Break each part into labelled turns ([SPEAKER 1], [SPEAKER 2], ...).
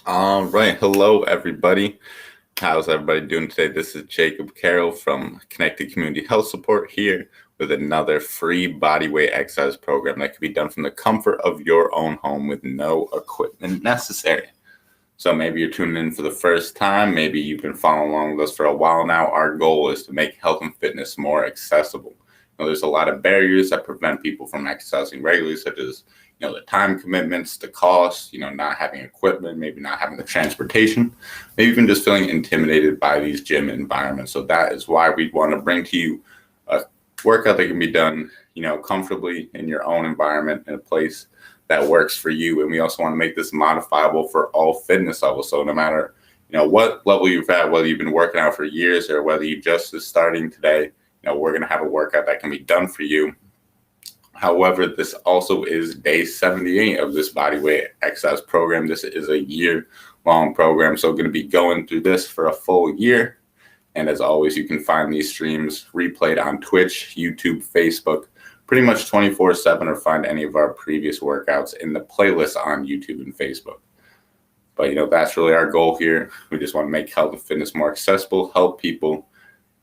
[SPEAKER 1] All right. Hello, everybody. How's everybody doing today? This is Jacob Carroll from Connected Community Health Support here with another free bodyweight exercise program that can be done from the comfort of your own home with no equipment necessary. So maybe you're tuning in for the first time. Maybe you've been following along with us for a while now. Our goal is to make health and fitness more accessible. There's a lot of barriers that prevent people from exercising regularly, such as the time commitments, the cost, not having equipment, maybe not having the transportation, maybe even just feeling intimidated by these gym environments. So that is why we want to bring to you a workout that can be done, comfortably in your own environment in a place that works for you. And we also want to make this modifiable for all fitness levels. So no matter, what level you've at, whether you've been working out for years or whether you just is starting today, we're going to have a workout that can be done for you. However, this also is day 78 of this bodyweight exercise program. This is a year-long program, so we're going to be going through this for a full year. And as always, you can find these streams replayed on Twitch, YouTube, Facebook, pretty much 24/7, or find any of our previous workouts in the playlist on YouTube and Facebook. But, that's really our goal here. We just want to make health and fitness more accessible, help people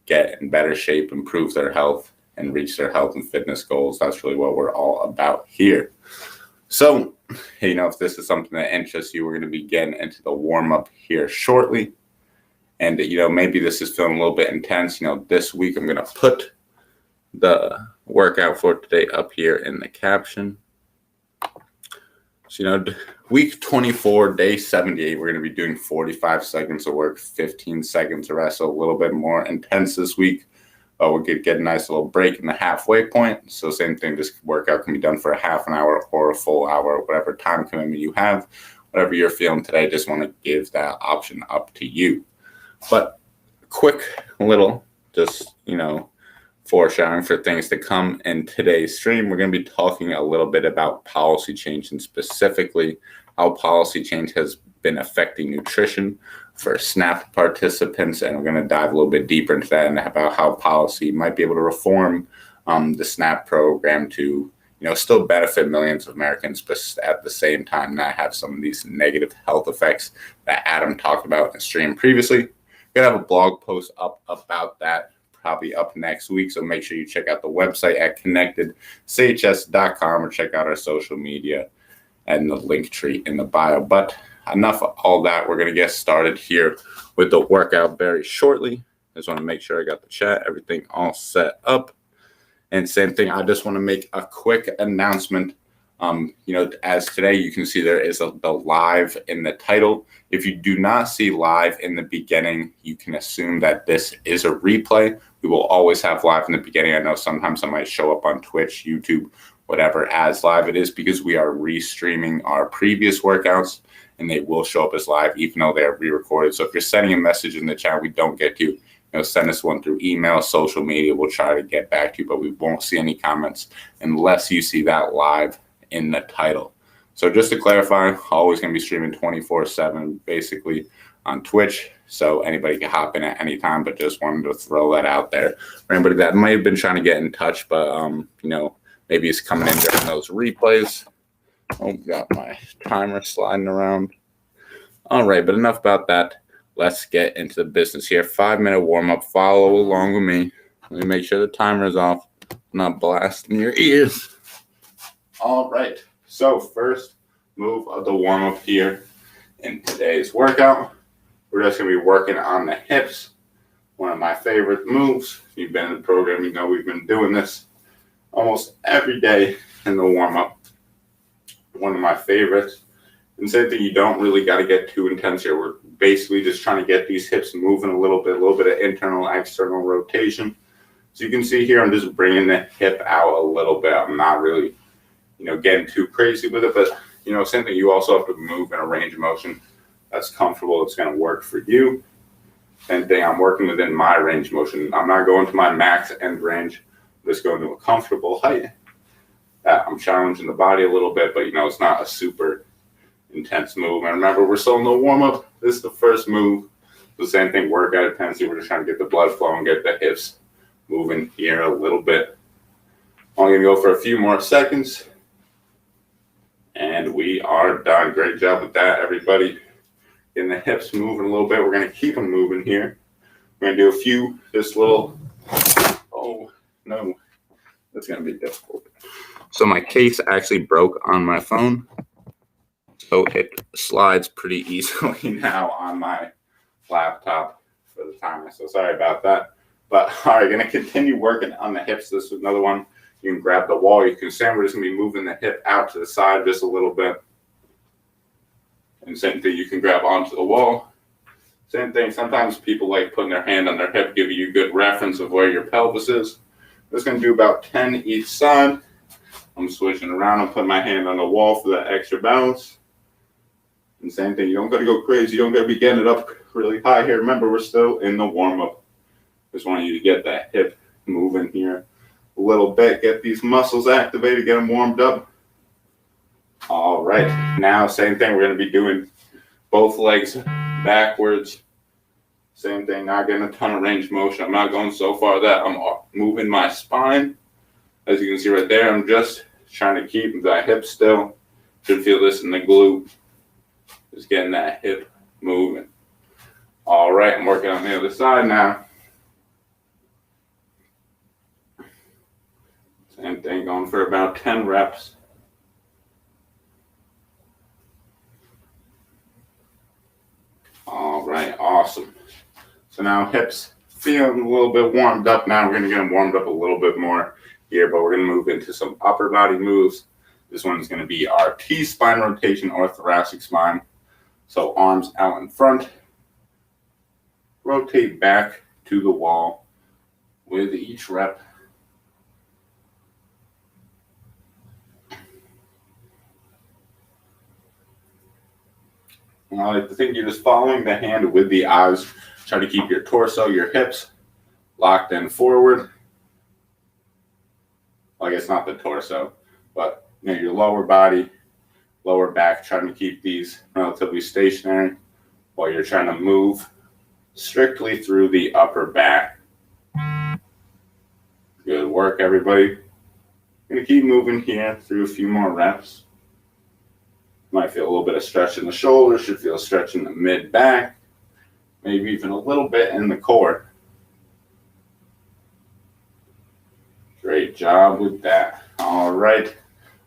[SPEAKER 1] get in better shape, improve their health, and reach their health and fitness goals. That's really what we're all about here. So, if this is something that interests you, we're going to be getting into the warm-up here shortly. And, maybe this is feeling a little bit intense. This week I'm going to put the workout for today up here in the caption. So, week 24, day 78, we're going to be doing 45 seconds of work, 15 seconds of rest, so a little bit more intense this week. We're going to get a nice little break in the halfway point. So same thing, this workout can be done for a half an hour or a full hour, whatever time commitment you have, whatever you're feeling today. Just want to give that option up to you. But quick little, just, foreshadowing for things to come in today's stream. We're going to be talking a little bit about policy change, and specifically how policy change has been affecting nutrition for SNAP participants. And we're going to dive a little bit deeper into that and about how policy might be able to reform the SNAP program to, still benefit millions of Americans, but at the same time not have some of these negative health effects that Adam talked about in the stream previously. We're going to have a blog post up about that, probably up next week. So make sure you check out the website at connectedchs.com or check out our social media and the link tree in the bio. But enough of all that. We're going to get started here with the workout very shortly. I just want to make sure I got the chat, everything all set up. And same thing, I just want to make a quick announcement. As today you can see there is the live in the title. If you do not see live in the beginning, you can assume that this is a replay. We will always have live in the beginning. I know sometimes I might show up on Twitch, YouTube, whatever as live. It is because we are restreaming our previous workouts, and they will show up as live even though they're re-recorded. So if you're sending a message in the chat we don't get to, send us one through email, social media. We'll try to get back to you, but we won't see any comments unless you see that live in the title. So just to clarify, always going to be streaming 24/7 basically on Twitch. So anybody can hop in at any time, but just wanted to throw that out there for anybody that might have been trying to get in touch, but maybe it's coming in during those replays. Oh, got my timer sliding around. All right, but enough about that. Let's get into the business here. 5-minute warm-up. Follow along with me. Let me make sure the timer is off. I'm not blasting your ears. All right. So first move of the warm-up here in today's workout. We're just going to be working on the hips. One of my favorite moves. If you've been in the program, we've been doing this almost every day in the warm-up. One of my favorites. And same thing, you don't really got to get too intense here. We're basically just trying to get these hips moving a little bit of internal, external rotation. So you can see here, I'm just bringing the hip out a little bit. I'm not really, getting too crazy with it, but, same thing, you also have to move in a range of motion that's comfortable. It's going to work for you. Same thing, I'm working within my range of motion. I'm not going to my max end range. I'm just going to a comfortable height. I'm challenging the body a little bit, but, it's not a super intense move. And remember, we're still in the warm-up. This is the first move. The same thing, workout intensity. We're just trying to get the blood flowing, get the hips moving here a little bit. I'm going to go for a few more seconds. And we are done. Great job with that, everybody. Getting the hips moving a little bit. We're going to keep them moving here. We're going to do a few, oh, no, that's going to be difficult. So my case actually broke on my phone. So it slides pretty easily now on my laptop for the timer. So sorry about that. But all right, going to continue working on the hips. This is another one. You can grab the wall. You can see we're just going to be moving the hip out to the side just a little bit. And same thing, you can grab onto the wall. Same thing, sometimes people like putting their hand on their hip, giving you a good reference of where your pelvis is. I'm just going to do about 10 each side. I'm switching around. I'm putting my hand on the wall for that extra balance. And same thing, you don't got to go crazy. You don't got to be getting it up really high here. Remember, we're still in the warm-up. Just want you to get that hip moving here a little bit. Get these muscles activated, get them warmed up. All right, now same thing. We're going to be doing both legs backwards. Same thing, not getting a ton of range of motion. I'm not going so far that I'm moving my spine. As you can see right there, I'm just trying to keep the hip still. Should feel this in the glute. Just getting that hip moving. All right, I'm working on the other side now. Same thing, going for about 10 reps. All right, awesome. So now hips feeling a little bit warmed up now. We're going to get them warmed up a little bit more here, but we're going to move into some upper body moves. This one is going to be our T-spine rotation or thoracic spine. So arms out in front, rotate back to the wall with each rep. I like to think you're just following the hand with the eyes. Try to keep your torso, your hips locked in forward. Well, I guess not the torso, but your lower body, lower back, trying to keep these relatively stationary while you're trying to move strictly through the upper back. Good work, everybody. Going to keep moving here through a few more reps. Might feel a little bit of stretch in the shoulders, should feel a stretch in the mid-back, maybe even a little bit in the core. Great job with that. All right,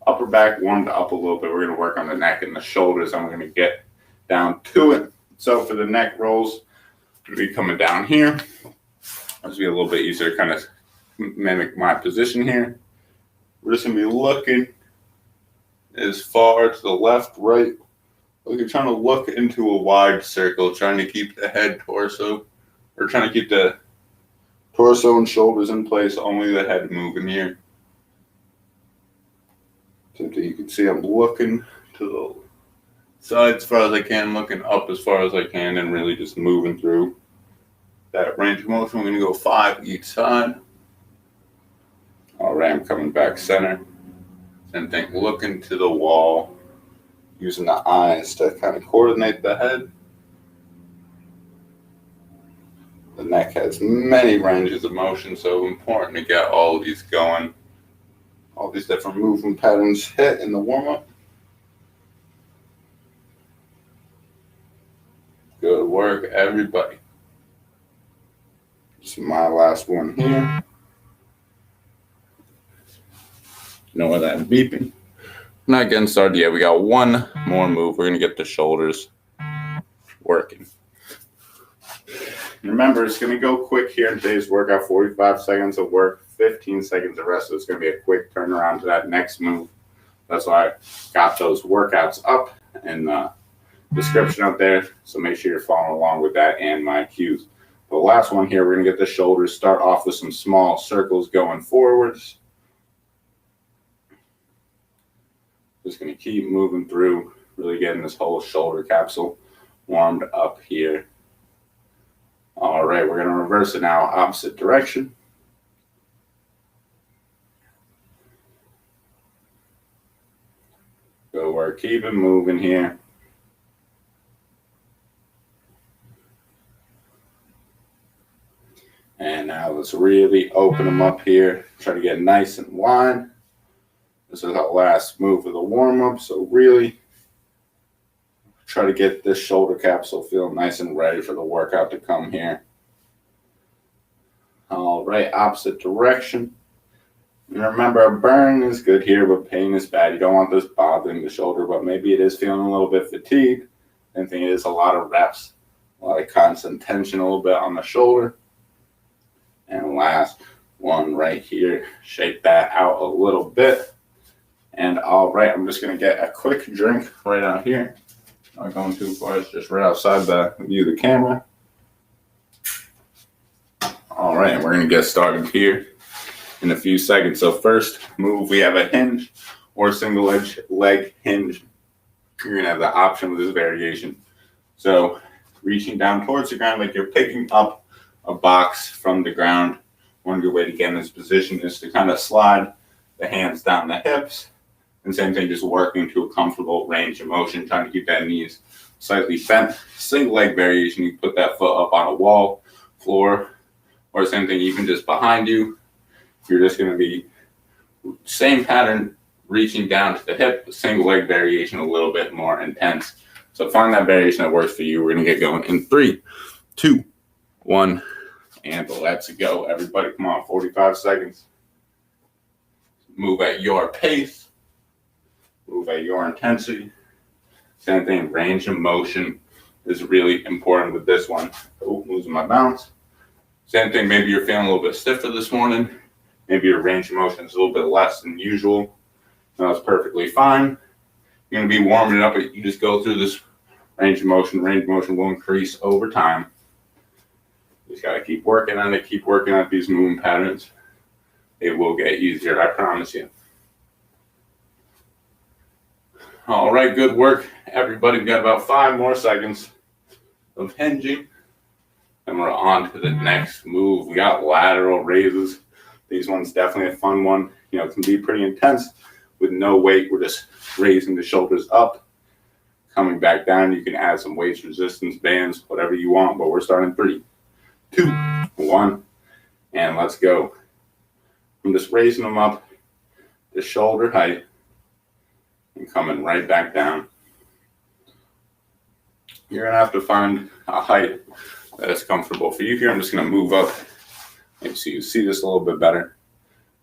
[SPEAKER 1] upper back warmed up a little bit. We're going to work on the neck and the shoulders, and we're going to get down to it. So for the neck rolls, I'm going to be coming down here. This will be a little bit easier to kind of mimic my position here. We're just going to be looking as far to the left, right. Like you're trying to look into a wide circle, trying to keep the head, torso, or trying to keep the torso and shoulders in place, only the head moving here. So you can see I'm looking to the side as far as I can, looking up as far as I can, and really just moving through that range of motion. We're going to go 5 each side. All right, I'm coming back center. Same thing, looking to the wall, using the eyes to kind of coordinate the head. The neck has many ranges of motion, so important to get all of these going. All these different movement patterns hit in the warm-up. Good work, everybody. This is my last one here. Ignore that beeping. Not getting started yet. We got one more move. We're going to get the shoulders working. Remember, it's going to go quick here in today's workout. 45 seconds of work, 15 seconds of rest. So it's going to be a quick turnaround to that next move. That's why I got those workouts up in the description out there. So make sure you're following along with that and my cues. The last one here, we're going to get the shoulders. Start off with some small circles going forwards. Just going to keep moving through, really getting this whole shoulder capsule warmed up here. All right, we're going to reverse it now, opposite direction. Good work, keep it moving here. And now let's really open them up here. Try to get nice and wide. This is our last move of the warm-up, so really Try to get this shoulder capsule feeling nice and ready for the workout to come here. All right, opposite direction. And remember, a burn is good here, but pain is bad. You don't want this bothering the shoulder, but maybe it is feeling a little bit fatigued. I think it is a lot of reps, a lot of constant tension, a little bit on the shoulder. And last one right here, shake that out a little bit. And all right, I'm just going to get a quick drink right out here. Not going too far, it's just right outside the view of the camera. All right, we're going to get started here in a few seconds. So first move, we have a hinge or single leg hinge. You're going to have the option with this variation. So reaching down towards the ground like you're picking up a box from the ground. One good way to get in this position is to kind of slide the hands down the hips. And same thing, just working to a comfortable range of motion, trying to keep that knees slightly bent. Single leg variation, you put that foot up on a wall, floor, or same thing, even just behind you. You're just going to be same pattern, reaching down to the hip, single leg variation, a little bit more intense. So find that variation that works for you. We're going to get going in 3, 2, 1, and let's go. Everybody, come on, 45 seconds. Move at your pace. Move at your intensity. Same thing, range of motion is really important with this one. Oh, losing my balance. Same thing, maybe you're feeling a little bit stiffer this morning. Maybe your range of motion is a little bit less than usual. That's perfectly fine. You're going to be warming it up, but you just go through this range of motion. Range of motion will increase over time. You just got to keep working on it, keep working on these movement patterns. It will get easier, I promise you. All right, good work, everybody. We've got about 5 more seconds of hinging. And we're on to the next move. We got lateral raises. These ones definitely a fun one. You know, it can be pretty intense with no weight. We're just raising the shoulders up, coming back down. You can add some weights, resistance bands, whatever you want, but we're starting 3, 2, 1, and let's go. I'm just raising them up to shoulder height and coming right back down. You're gonna have to find a height that is comfortable for you here. I'm just gonna move up maybe so you see this a little bit better.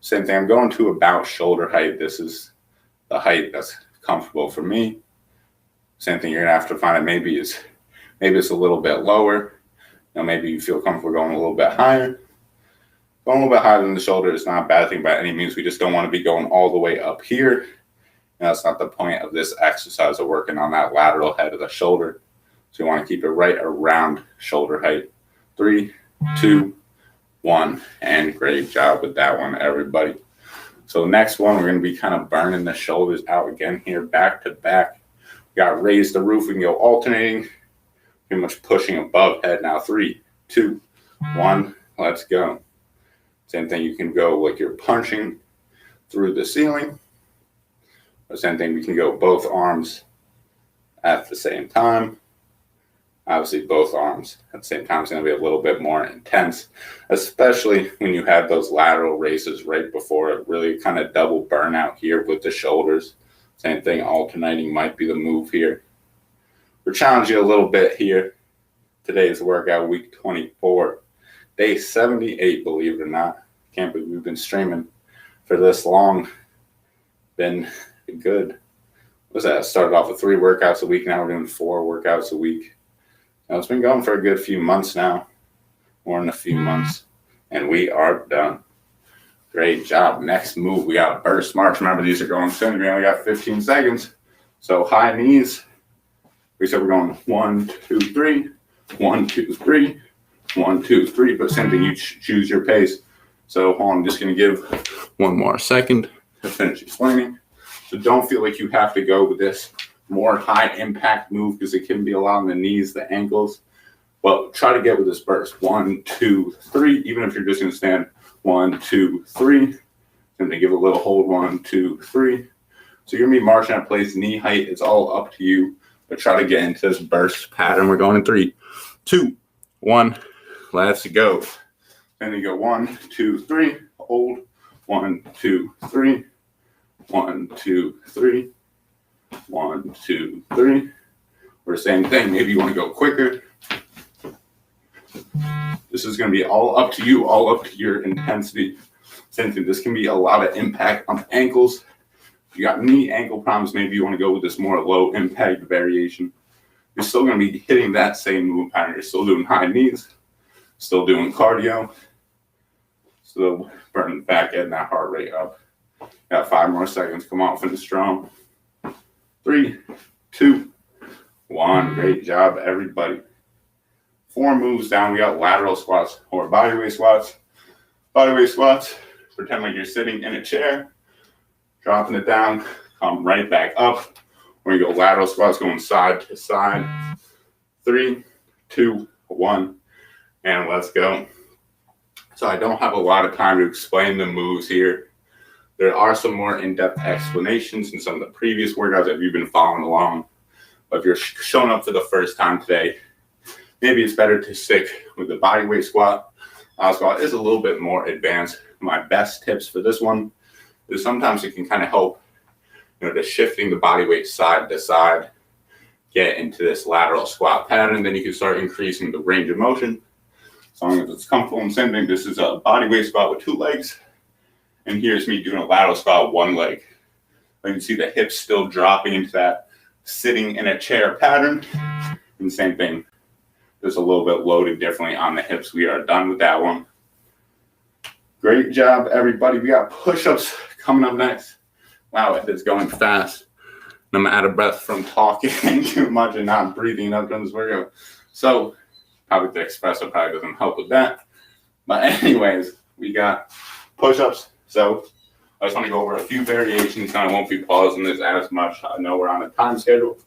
[SPEAKER 1] Same thing, I'm going to about shoulder height. This is the height that's comfortable for me. Same thing, you're gonna have to find it. Maybe it's a little bit lower. You know, maybe you feel comfortable going a little bit higher. Going a little bit higher than the shoulder is not a bad thing by any means. We just don't want to be going all the way up here. And that's not the point of this exercise of working on that lateral head of the shoulder. So you want to keep it right around shoulder height. 3, 2, 1, and great job with that one, everybody. So next one, we're going to be kind of burning the shoulders out again here, back to back. We got raise the roof. We can go alternating, pretty much pushing above head now. 3, 2, 1, let's go. Same thing, you can go like you're punching through the ceiling. Or same thing, we can go both arms at the same time. Obviously, both arms at the same time is going to be a little bit more intense, especially when you have those lateral raises right before it. Really kind of double burnout here with the shoulders. Same thing, alternating might be the move here. We're challenging you a little bit here. Today's workout, week 24, day 78, believe it or not. Can't believe we've been streaming for this long. Been good. What's that? Started off with 3 workouts a week. Now we're doing 4 workouts a week. Now it's been going for a good few months now. More than a few months. And we are done. Great job. Next move, we got burst march. Remember, these are going soon. We only got 15 seconds. So high knees. We said we're going 1, 2, 3. 1, 2, 3. 1, 2, 3. But same thing, you choose your pace. So hold on, I'm just going to give 1 more second to finish explaining. So don't feel like you have to go with this more high impact move because it can be a lot on the knees, the ankles. But try to get with this burst. 1, 2, 3. Even if you're just going to stand 1, 2, 3. And then give a little hold. 1, 2, 3. So you're going to be marching at place, knee height. It's all up to you. But try to get into this burst pattern. We're going in 3, 2, 1. Let's go. Then you go 1, 2, 3. Hold. 1, 2, 3. 1, 2, 3. 1, 2, 3. Or same thing, maybe you want to go quicker. This is going to be all up to you, all up to your intensity. Same thing, this can be a lot of impact on the ankles. If you got knee ankle problems, maybe you want to go with this more low impact variation. You're still going to be hitting that same movement pattern. You're still doing high knees, still doing cardio, still burning the back end, that heart rate up. Got 5 more seconds. Come on, finish strong. 3, 2, 1. Great job, everybody. 4 moves down. We got lateral squats or bodyweight squats. Bodyweight squats, pretend like you're sitting in a chair, dropping it down, come right back up. We're going to go lateral squats going side to side. 3, 2, 1, and let's go. So I don't have a lot of time to explain the moves here. There are some more in-depth explanations in some of the previous workouts if you've been following along. But if you're showing up for the first time today, maybe it's better to stick with the bodyweight squat. Squat is a little bit more advanced. My best tips for this one is sometimes it can kind of help, to shifting the body weight side to side, get into this lateral squat pattern. Then you can start increasing the range of motion as long as it's comfortable. And same thing, this is a body weight squat with 2 legs. And here's me doing a lateral squat, 1 leg. You can see the hips still dropping into that sitting in a chair pattern. And same thing, there's a little bit loaded differently on the hips. We are done with that one. Great job, everybody. We got push-ups coming up next. Wow, it is going fast. I'm out of breath from talking too much and not breathing enough during this workout. So probably the espresso probably doesn't help with that. But anyways, we got push-ups. So I just want to go over a few variations. I won't be pausing this as much. I know we're on a time schedule.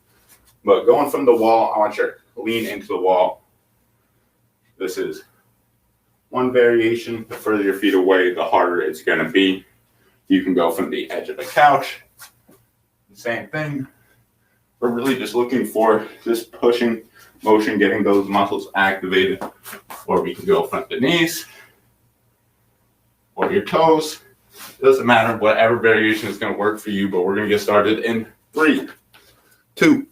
[SPEAKER 1] But going from the wall, I want you to lean into the wall. This is one variation. The further your feet away, the harder it's going to be. You can go from the edge of the couch. Same thing. We're really just looking for this pushing motion, getting those muscles activated. Or we can go from the knees or your toes. It doesn't matter, whatever variation is going to work for you, but we're going to get started in 3, 2,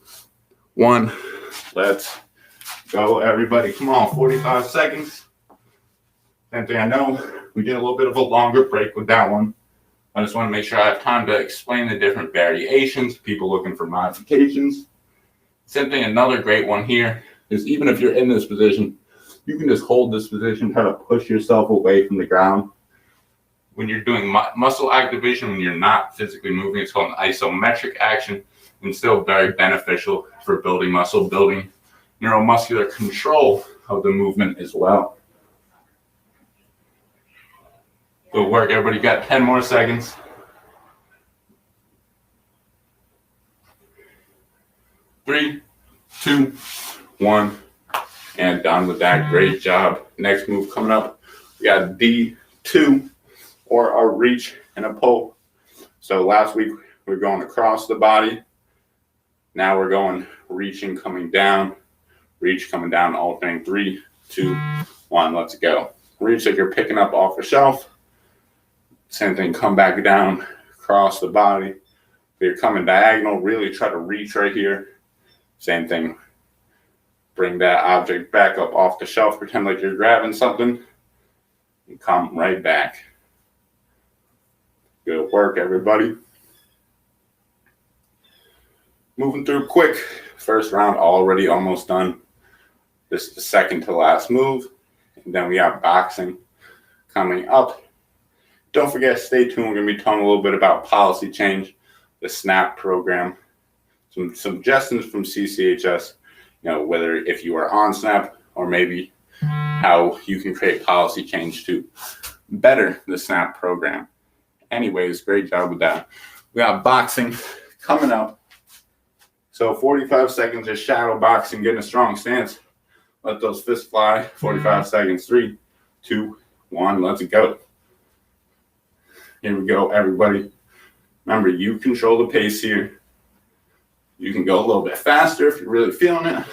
[SPEAKER 1] 1. Let's go, everybody. Come on, 45 seconds. Same thing, I know we did a little bit of a longer break with that one. I just want to make sure I have time to explain the different variations, people looking for modifications. Same thing, another great one here is even if you're in this position, you can just hold this position, try to push yourself away from the ground. When you're doing muscle activation, when you're not physically moving, it's called an isometric action, and still very beneficial for building muscle, building neuromuscular control of the movement as well. Good work, everybody. Got 10 more seconds. 3, 2, 1, and done with that. Great job. Next move coming up, we got D2, or a reach and a pull. So last week we were going across the body. Now we're going reaching, coming down, reach, coming down, alternating. 3, 2, 1, let's go. Reach like you're picking up off the shelf. Same thing, come back down, across the body. If you're coming diagonal, really try to reach right here. Same thing, bring that object back up off the shelf, pretend like you're grabbing something, and come right back. Good work, everybody. Moving through quick. First round already almost done. This is the second to last move. And then we have boxing coming up. Don't forget, stay tuned. We're going to be talking a little bit about policy change, the SNAP program, some suggestions from CCHS, whether if you are on SNAP or maybe how you can create policy change to better the SNAP program. Anyways, great job with that. We got boxing coming up. So 45 seconds of shadow boxing, getting a strong stance. Let those fists fly. 45 seconds. 3, 2, 1. Let's go. Here we go, everybody. Remember, you control the pace here. You can go a little bit faster if you're really feeling it.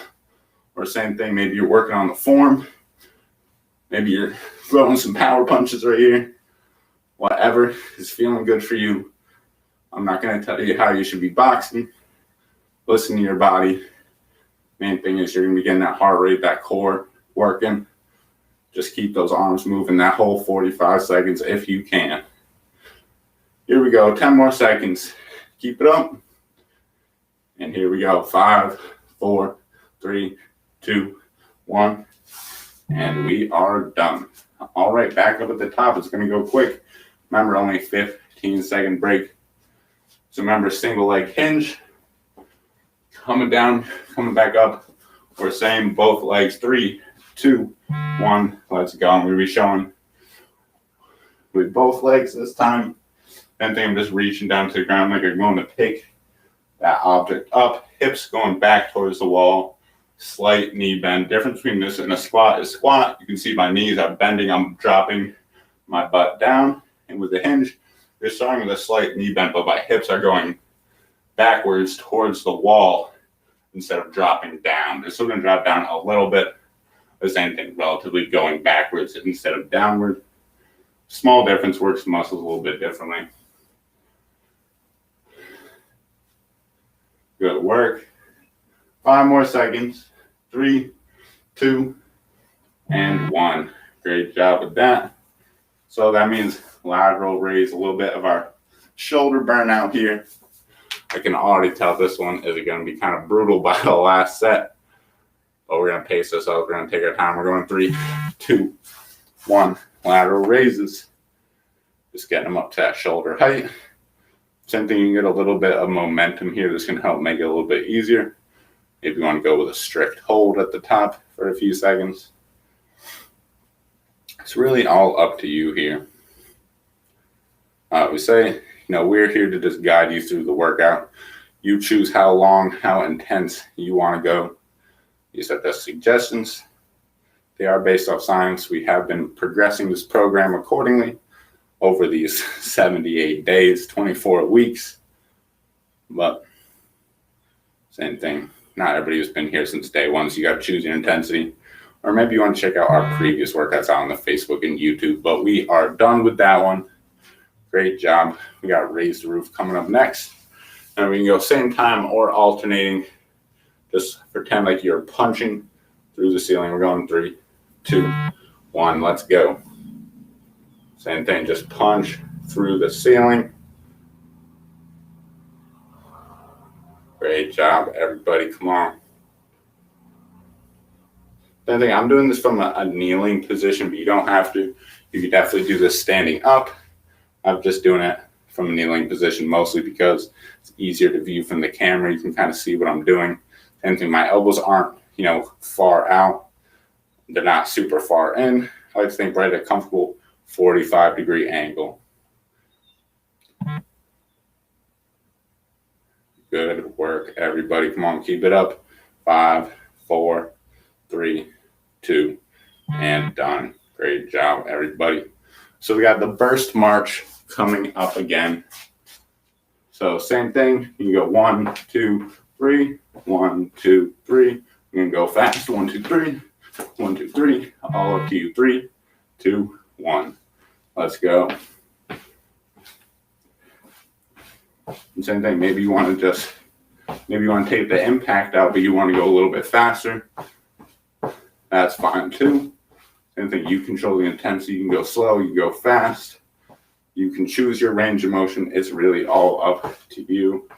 [SPEAKER 1] Or same thing, maybe you're working on the form. Maybe you're throwing some power punches right here. Whatever is feeling good for you. I'm not going to tell you how you should be boxing. Listen to your body. Main thing is you're going to be getting that heart rate, that core working. Just keep those arms moving that whole 45 seconds if you can. Here we go, 10 more seconds. Keep it up. And here we go, 5, 4, 3, 2, 1. And we are done. All right, back up at the top. It's going to go quick. Remember, only 15-second break. So remember, single leg hinge. Coming down, coming back up. We're saying both legs. 3, 2, 1. Let's go. I'm going to be showing with both legs this time. Same thing, I'm just reaching down to the ground like I'm going to pick that object up. Hips going back towards the wall. Slight knee bend. Difference between this and a squat is squat. You can see my knees are bending. I'm dropping my butt down. And with the hinge, you're starting with a slight knee bend, but my hips are going backwards towards the wall instead of dropping down. They're still going to drop down a little bit. The same thing, relatively going backwards instead of downward. Small difference, works the muscles a little bit differently. Good work. 5 more seconds. 3, 2, and 1. Great job with that. So that means lateral raise, a little bit of our shoulder burnout here. I can already tell this one is going to be kind of brutal by the last set. But we're going to pace this out. We're going to take our time. We're going 3, 2, 1. Lateral raises. Just getting them up to that shoulder height. Same thing, you can get a little bit of momentum here. This can help make it a little bit easier. If you want to go with a strict hold at the top for a few seconds. It's really all up to you here. We say, we're here to just guide you through the workout. You choose how long, how intense you want to go. You set the suggestions. They are based off science. We have been progressing this program accordingly over these 78 days, 24 weeks. But same thing. Not everybody has been here since day one, so you got to choose your intensity. Or maybe you want to check out our previous workouts out on the Facebook and YouTube. But we are done with that one. Great job. We got Raise the Roof coming up next. And we can go same time or alternating. Just pretend like you're punching through the ceiling. We're going 3, 2, 1. Let's go. Same thing. Just punch through the ceiling. Great job, everybody. Come on. Same thing. I'm doing this from a kneeling position, but you don't have to. You can definitely do this standing up. I'm just doing it from a kneeling position mostly because it's easier to view from the camera. You can kind of see what I'm doing. Same thing. My elbows aren't, far out. They're not super far in. I like to think right at a comfortable 45-degree angle. Good work, everybody. Come on, keep it up. 5, 4, 3, 2, and done. Great job, everybody. So we got the burst march coming up again. So same thing. You can go 1, 2, 3, 1, 2, 3. You can go fast. 1, 2, 3, 1, 2, 3. All up to you. 3, 2, 1. Let's go. And same thing. Maybe you want to take the impact out, but you want to go a little bit faster. That's fine too. Same thing. You control the intensity. You can go slow. You can go fast. You can choose your range of motion. It's really all up to you.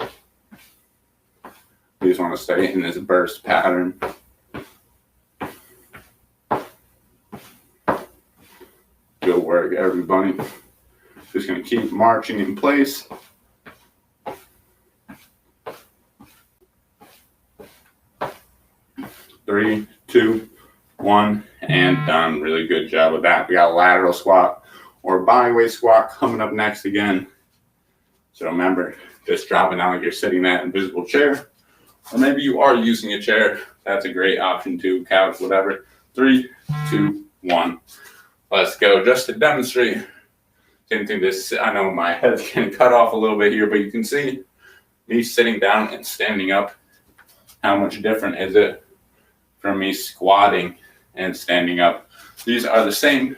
[SPEAKER 1] You just want to stay in this burst pattern. Good work, everybody. Just going to keep marching in place. Three, 2, 1, and done. Really good job with that. We got lateral squat or bodyweight squat coming up next again. So remember, just dropping down like you're sitting in that invisible chair. Or maybe you are using a chair. That's a great option too. Couch, whatever. 3, 2, 1. Let's go. Just to demonstrate. Same thing. I know my head's getting cut off a little bit here, but you can see me sitting down and standing up. How much different is it from me squatting and standing up? These are the same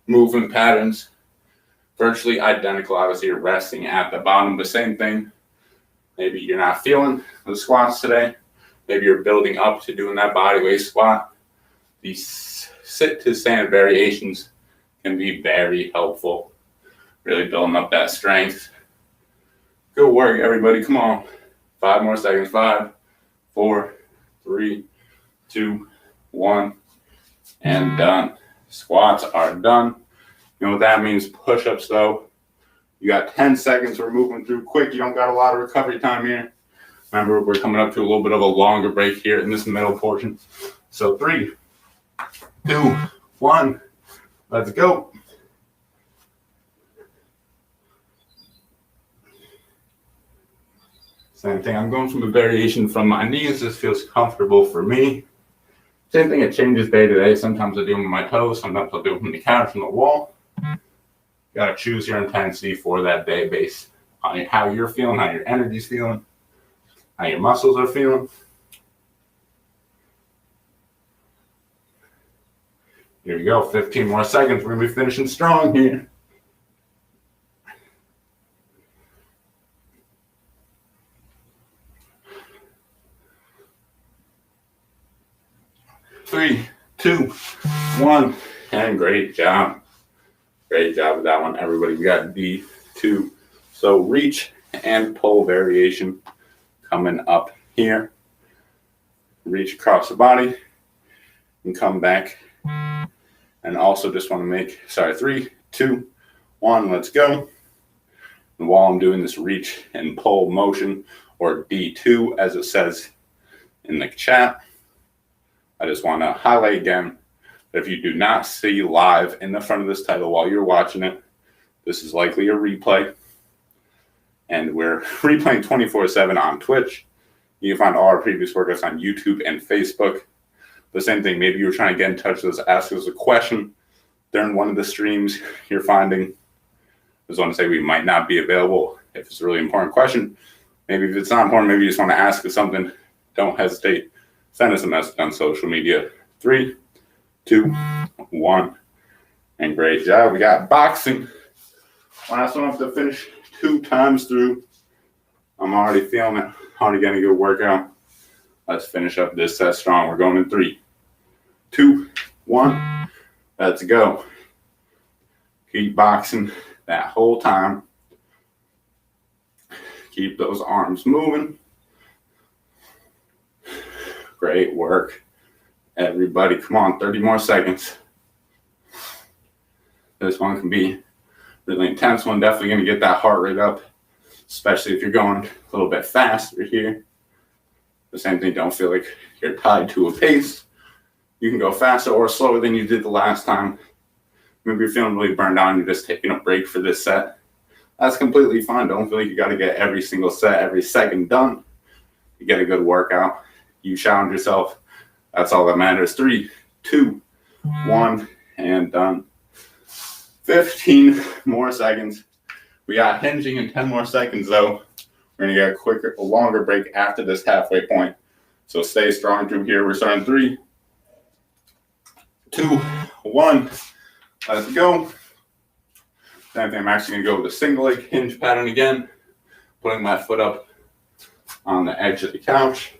[SPEAKER 1] movement patterns, virtually identical. Obviously, you're resting at the bottom. The same thing. Maybe you're not feeling the squats today. maybe you're building up to doing that body weight squat, these sit to stand variations can be very helpful, really building up that strength. Good work, everybody. Come on. 5 more seconds. 5, 4, 3, 2, 1, and done. Squats are done. You know what that means? Push-ups, though. You got 10 seconds. We're moving through quick. You don't got a lot of recovery time here. Remember, we're coming up to a little bit of a longer break here in this middle portion. So 3, 2, 1. Let's go. Same thing. I'm going from a variation from my knees. This feels comfortable for me. Same thing. It changes day to day. Sometimes I do them with my toes. Sometimes I'll do them from the couch and the wall. You got to choose your intensity for that day based on how you're feeling, how your energy's feeling, how your muscles are feeling. Here we go. 15 more seconds. We're going to be finishing strong here. Three, 2, 1, and great job. Great job with that one, everybody. We got D2. So reach and pull variation coming up here. Reach across the body and come back. And also just want to make, 3, 2, 1, let's go. And while I'm doing this reach and pull motion, or D2 as it says in the chat, I just want to highlight again that if you do not see live in the front of this title while you're watching it, this is likely a replay. And we're replaying 24/7 on Twitch. You can find all our previous workouts on YouTube and Facebook. The same thing, maybe you were trying to get in touch with us, ask us a question during one of the streams you're finding. I just want to say we might not be available if it's a really important question. Maybe if it's not important, maybe you just want to ask us something, don't hesitate. Send us a message on social media. 3, 2, 1, and great job. We got boxing. Last one up to finish 2 times through. I'm already feeling it. Already getting a good workout. Let's finish up this set strong. We're going in 3, 2, 1. Let's go. Keep boxing that whole time. Keep those arms moving. Great work, everybody. Come on, 30 more seconds. This one can be really intense one. Definitely going to get that heart rate up, especially if you're going a little bit faster here. The same thing, don't feel like you're tied to a pace. You can go faster or slower than you did the last time. Maybe you're feeling really burned out and you're just taking a break for this set. That's completely fine. Don't feel like you got to get every single set, every second done. You get a good workout. You challenge yourself. That's all that matters. 3, 2, 1, and done. 15 more seconds. We got hinging in 10 more seconds, though. We're going to get a longer break after this halfway point. So stay strong through here. We're starting 3, 2, 1. Let's go. Same thing. I'm actually going to go with a single leg hinge pattern again. Putting my foot up on the edge of the couch.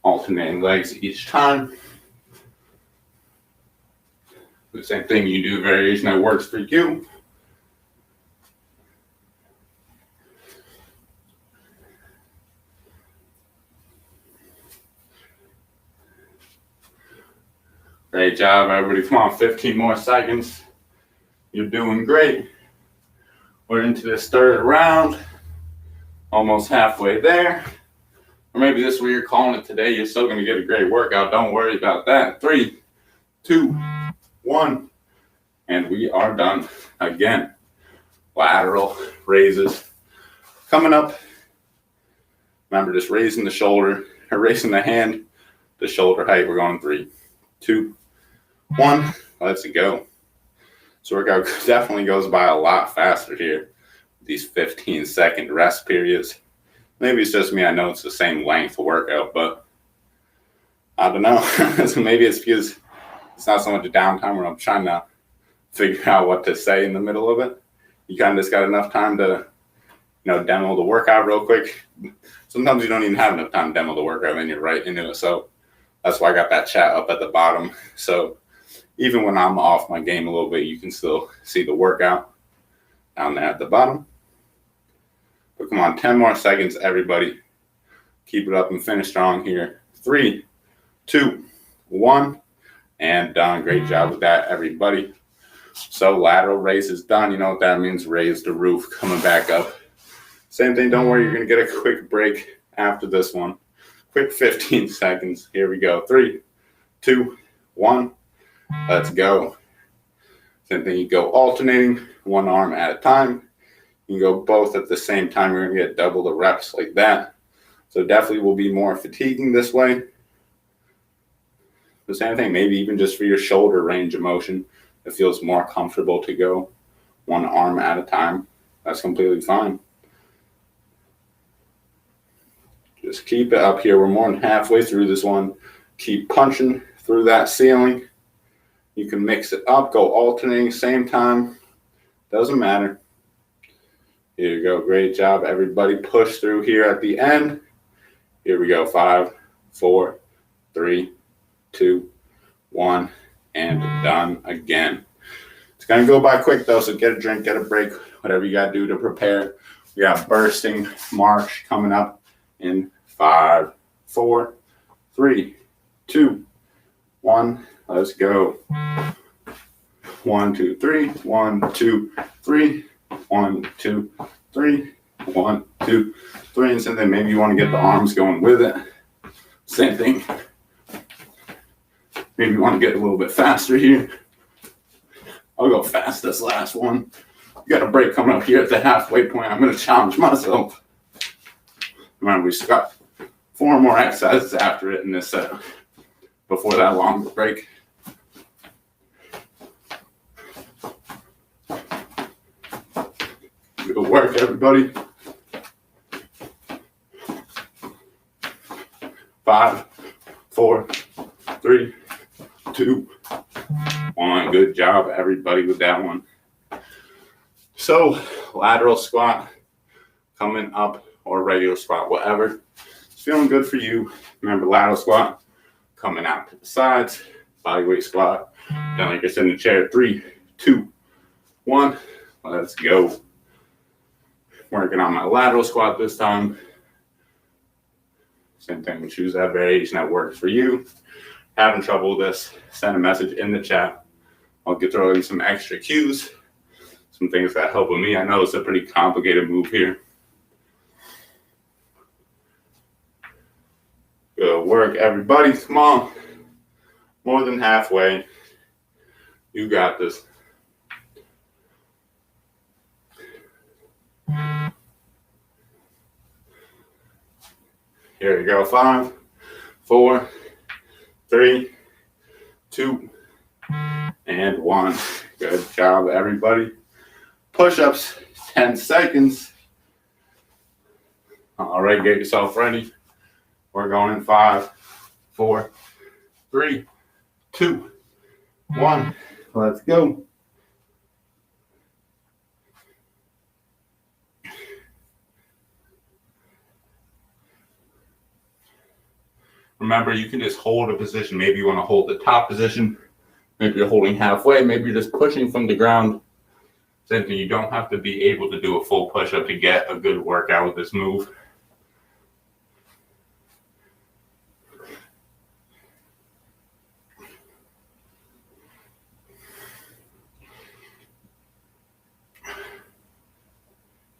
[SPEAKER 1] Alternating legs each time. The same thing, you do a variation that works for you. Great job, everybody. Come on, 15 more seconds. You're doing great. We're into this third round. Almost halfway there. Or maybe this is what you're calling it today. You're still going to get a great workout. Don't worry about that. 3, 2, 1. And we are done. Again, lateral raises. Coming up. Remember, just raising the shoulder, or raising the hand, the shoulder height. We're going 3, 2, 1. Let's go. This workout definitely goes by a lot faster here. These 15-second rest periods. Maybe it's just me. I know it's the same length workout, but I don't know. Maybe it's because it's not so much a downtime where I'm trying to figure out what to say in the middle of it. You kind of just got enough time to demo the workout real quick. Sometimes you don't even have enough time to demo the workout, and you're right into it. So that's why I got that chat up at the bottom. So even when I'm off my game a little bit, you can still see the workout down there at the bottom. But come on, 10 more seconds, everybody. Keep it up and finish strong here. 3, 2, 1, and done. Great job with that, everybody. So lateral raise is done. You know what that means? Raise the roof, coming back up. Same thing, don't worry, you're going to get a quick break after this one. Quick 15 seconds. Here we go. 3, 2, 1. Let's go. Same thing, you go alternating, one arm at a time. You can go both at the same time. You're going to get double the reps like that. So definitely will be more fatiguing this way. The same thing, maybe even just for your shoulder range of motion, it feels more comfortable to go one arm at a time. That's completely fine. Just keep it up here. We're more than halfway through this one. Keep punching through that ceiling. You can mix it up, go alternating same time. Doesn't matter. Here you go. Great job, everybody. Push through here at the end. Here we go. 5, 4, 3, 2, 1, and done again. It's going to go by quick, though, so get a drink, get a break, whatever you got to do to prepare. We got bursting march coming up in 5, 4, 3, 2, 1. Let's go. 1, 2, 3. 1, 2, 3. 1, 2, 3. 1, 2, 3. And then maybe you want to get the arms going with it. Same thing. Maybe you want to get a little bit faster here. I'll go fast this last one. We got a break coming up here at the halfway point. I'm going to challenge myself. Remember, we got 4 more exercises after it in this set before that long break. Good work, everybody. 5, 4, 3, 2, 1. Good job, everybody, with that one. So, lateral squat coming up, or regular squat, whatever. It's feeling good for you. Remember, lateral squat coming out to the sides, body weight squat. Then, like I said, in the chair. 3, 2, 1. Let's go. Working on my lateral squat this time. Same thing, choose that variation that works for you. Having trouble with this, send a message in the chat. I'll get throw in some extra cues, some things that help with me. I know it's a pretty complicated move here. Good work, everybody. Come on. More than halfway. You got this. Here we go. 5, 4, 3, 2, and 1. Good job, everybody. Push-ups, 10 seconds. All right, get yourself ready. We're going in 5, 4, 3, 2, 1. Let's go. Remember, you can just hold a position. Maybe you want to hold the top position. Maybe you're holding halfway. Maybe you're just pushing from the ground. Same thing, you don't have to be able to do a full push-up to get a good workout with this move.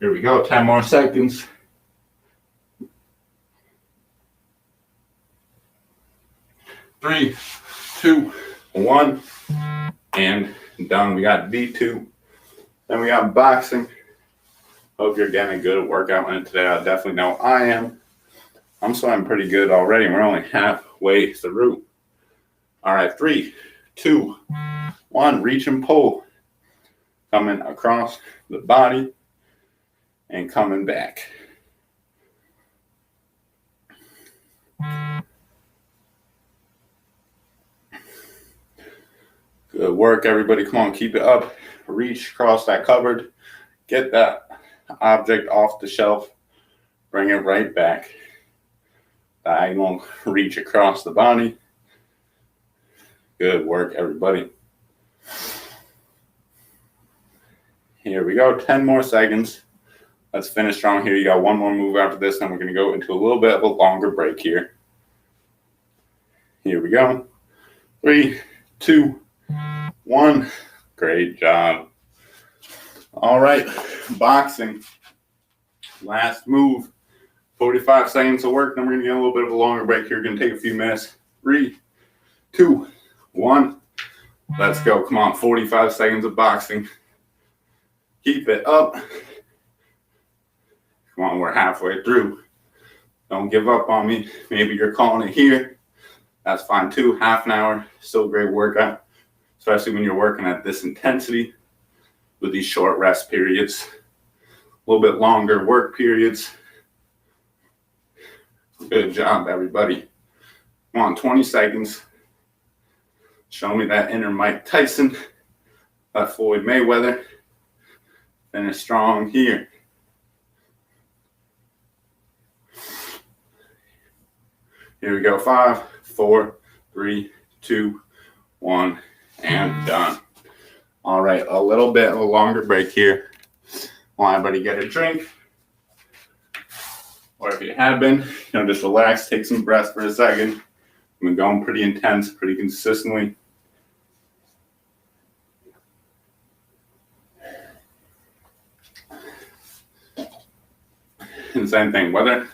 [SPEAKER 1] Here we go, 10 more seconds. 3, 2, 1, and done. We got D2. Then we got boxing. Hope you're getting a good workout in today. I definitely know I am. I'm sweating pretty good already. We're only halfway through. All right, 3, 2, 1. Reach and pull. Coming across the body and coming back. Good work, everybody. Come on, keep it up. Reach across that cupboard. Get that object off the shelf, bring it right back. Diagonal reach across the body. Good work, everybody. Here we go, 10 more seconds. Let's finish strong here. You got one more move after this, then we're gonna go into a little bit of a longer break here. Here we go. 3, 2, 1. Great job. All right, boxing. Last move. 45 seconds of work. Then we're going to get a little bit of a longer break here. We're going to take a few minutes. 3, 2, 1. Let's go. Come on, 45 seconds of boxing. Keep it up. Come on, we're halfway through. Don't give up on me. Maybe you're calling it here. That's fine too. Half an hour, still a great workout, especially when you're working at this intensity with these short rest periods, a little bit longer work periods. Good job, everybody. Come on, 20 seconds. Show me that inner Mike Tyson, that Floyd Mayweather. Finish strong here. Here we go. 5, 4, 3, 2, 1, and done. All right, a little bit of a longer break here. Want everybody get a drink? Or if you have been, just relax, take some breaths for a second. I've been going pretty intense, pretty consistently. And same thing, whether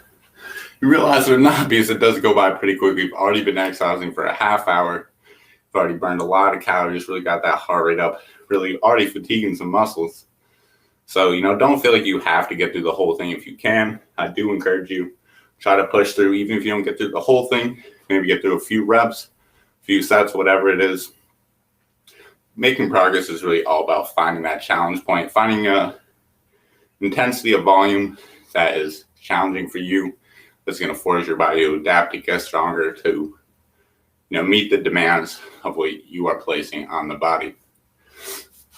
[SPEAKER 1] you realize it or not, because it does go by pretty quickly. You've already been exercising for a half hour. You've already burned a lot of calories, really got that heart rate up, really already fatiguing some muscles. So, don't feel like you have to get through the whole thing if you can. I do encourage you, try to push through, even if you don't get through the whole thing, maybe get through a few reps, a few sets, whatever it is. Making progress is really all about finding that challenge point, finding a intensity of volume that is challenging for you, that's going to force your body to adapt, to get stronger, to meet the demands of what you are placing on the body.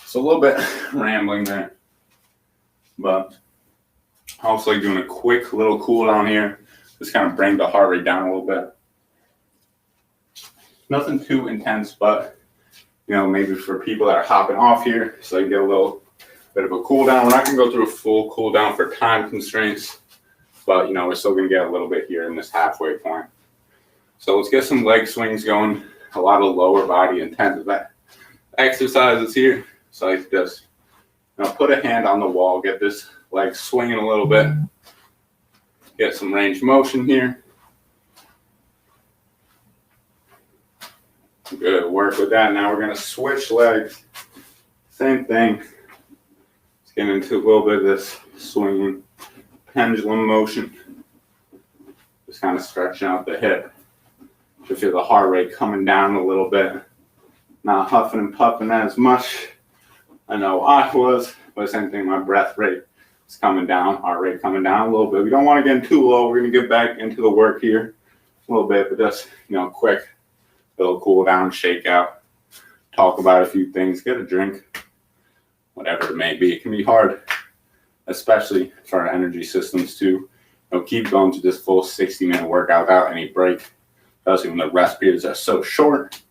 [SPEAKER 1] So a little bit rambling there, but also doing a quick little cool down here, just kind of bring the heart rate down a little bit. Nothing too intense, but maybe for people that are hopping off here, so you get a little bit of a cool down. We're not going to go through a full cool down for time constraints, but we're still going to get a little bit here in this halfway point. So let's get some leg swings going. A lot of lower body intensive exercises here. So I just put a hand on the wall, get this leg swinging a little bit, get some range of motion here. Good work with that. Now we're going to switch legs. Same thing. Let's get into a little bit of this swinging pendulum motion. Just kind of stretching out the hip. You feel the heart rate coming down a little bit. Not huffing and puffing as much. I know I was, but same thing, my breath rate is coming down, heart rate coming down a little bit. We don't want to get too low. We're going to get back into the work here a little bit, but just, quick little cool down, shake out, talk about a few things, get a drink, whatever it may be. It can be hard, especially for our energy systems to keep going to this full 60-minute workout without any break, especially when the rest periods are so short.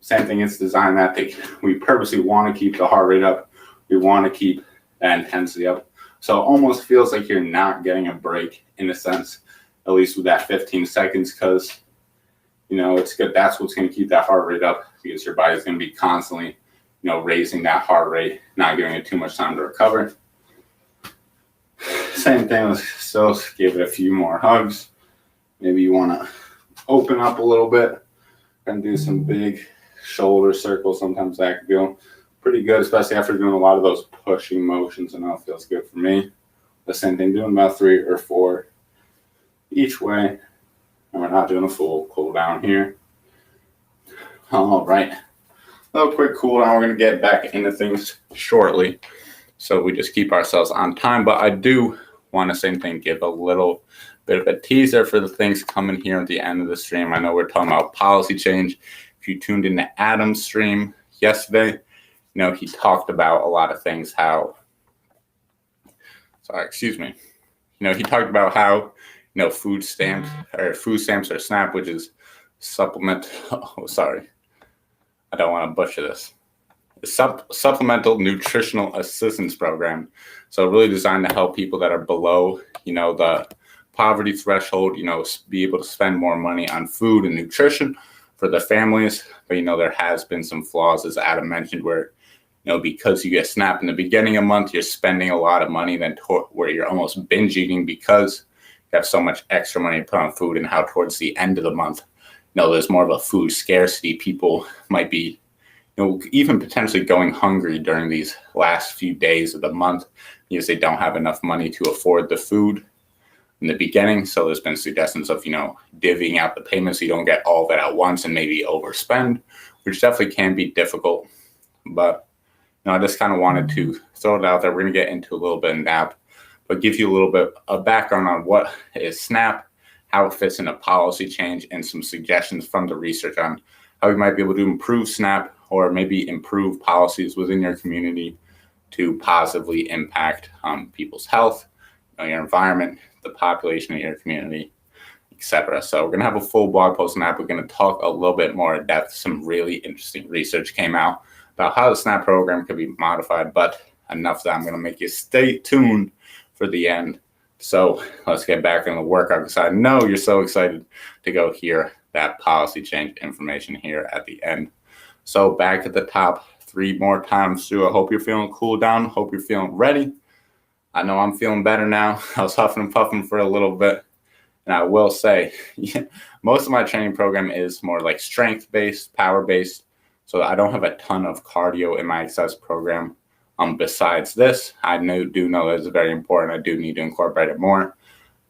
[SPEAKER 1] Same thing, it's designed that we purposely want to keep the heart rate up. We want to keep that intensity up. So it almost feels like you're not getting a break in a sense, at least with that 15 seconds, because, it's good. That's what's going to keep that heart rate up, because your body's going to be constantly, raising that heart rate, not giving it too much time to recover. Same thing, let's still give it a few more hugs. Maybe you want to open up a little bit and do some big shoulder circles. Sometimes that can feel pretty good, especially after doing a lot of those pushing motions. I know it feels good for me. The same thing, doing about 3 or 4 each way. And we're not doing a full cool down here. All right. A little quick cool down. We're going to get back into things shortly, so we just keep ourselves on time. But I do want to, same thing, give a little bit of a teaser for the things coming here at the end of the stream. I know we're talking about policy change. If you tuned into Adam's stream yesterday, he talked about a lot of things, how excuse me. He talked about how, food stamps or SNAP, which is supplement. Oh, sorry. I don't want to butcher this. Supplemental Nutritional Assistance Program. So really designed to help people that are below, the poverty threshold, be able to spend more money on food and nutrition for their families. But, there has been some flaws, as Adam mentioned, where, because you get SNAP in the beginning of the month, you're spending a lot of money, then where you're almost binge eating because you have so much extra money to put on food, and how towards the end of the month, there's more of a food scarcity. People might be, even potentially going hungry during these last few days of the month because they don't have enough money to afford the food in the beginning. So there's been suggestions of, divvying out the payments so you don't get all of it at once and maybe overspend, which definitely can be difficult. But, I just kind of wanted to throw it out there. We're going to get into a little bit in depth, but give you a little bit of background on what is SNAP, how it fits in a policy change, and some suggestions from the research on how we might be able to improve SNAP or maybe improve policies within your community to positively impact people's health, your environment, the population of your community, etc. So we're going to have a full blog post on that. We're going to talk a little bit more in depth. Some really interesting research came out about how the SNAP program could be modified, but enough of that. I'm going to make you stay tuned for the end. So let's get back into the workout, because I know you're so excited to go hear that policy change information here at the end. So back at the top 3 more times through. I hope you're feeling cool down. Hope you're feeling ready. I know I'm feeling better now. I was huffing and puffing for a little bit. And I will say, most of my training program is more like strength-based, power-based. So I don't have a ton of cardio in my exercise program. Besides this, I do know that it's very important. I do need to incorporate it more.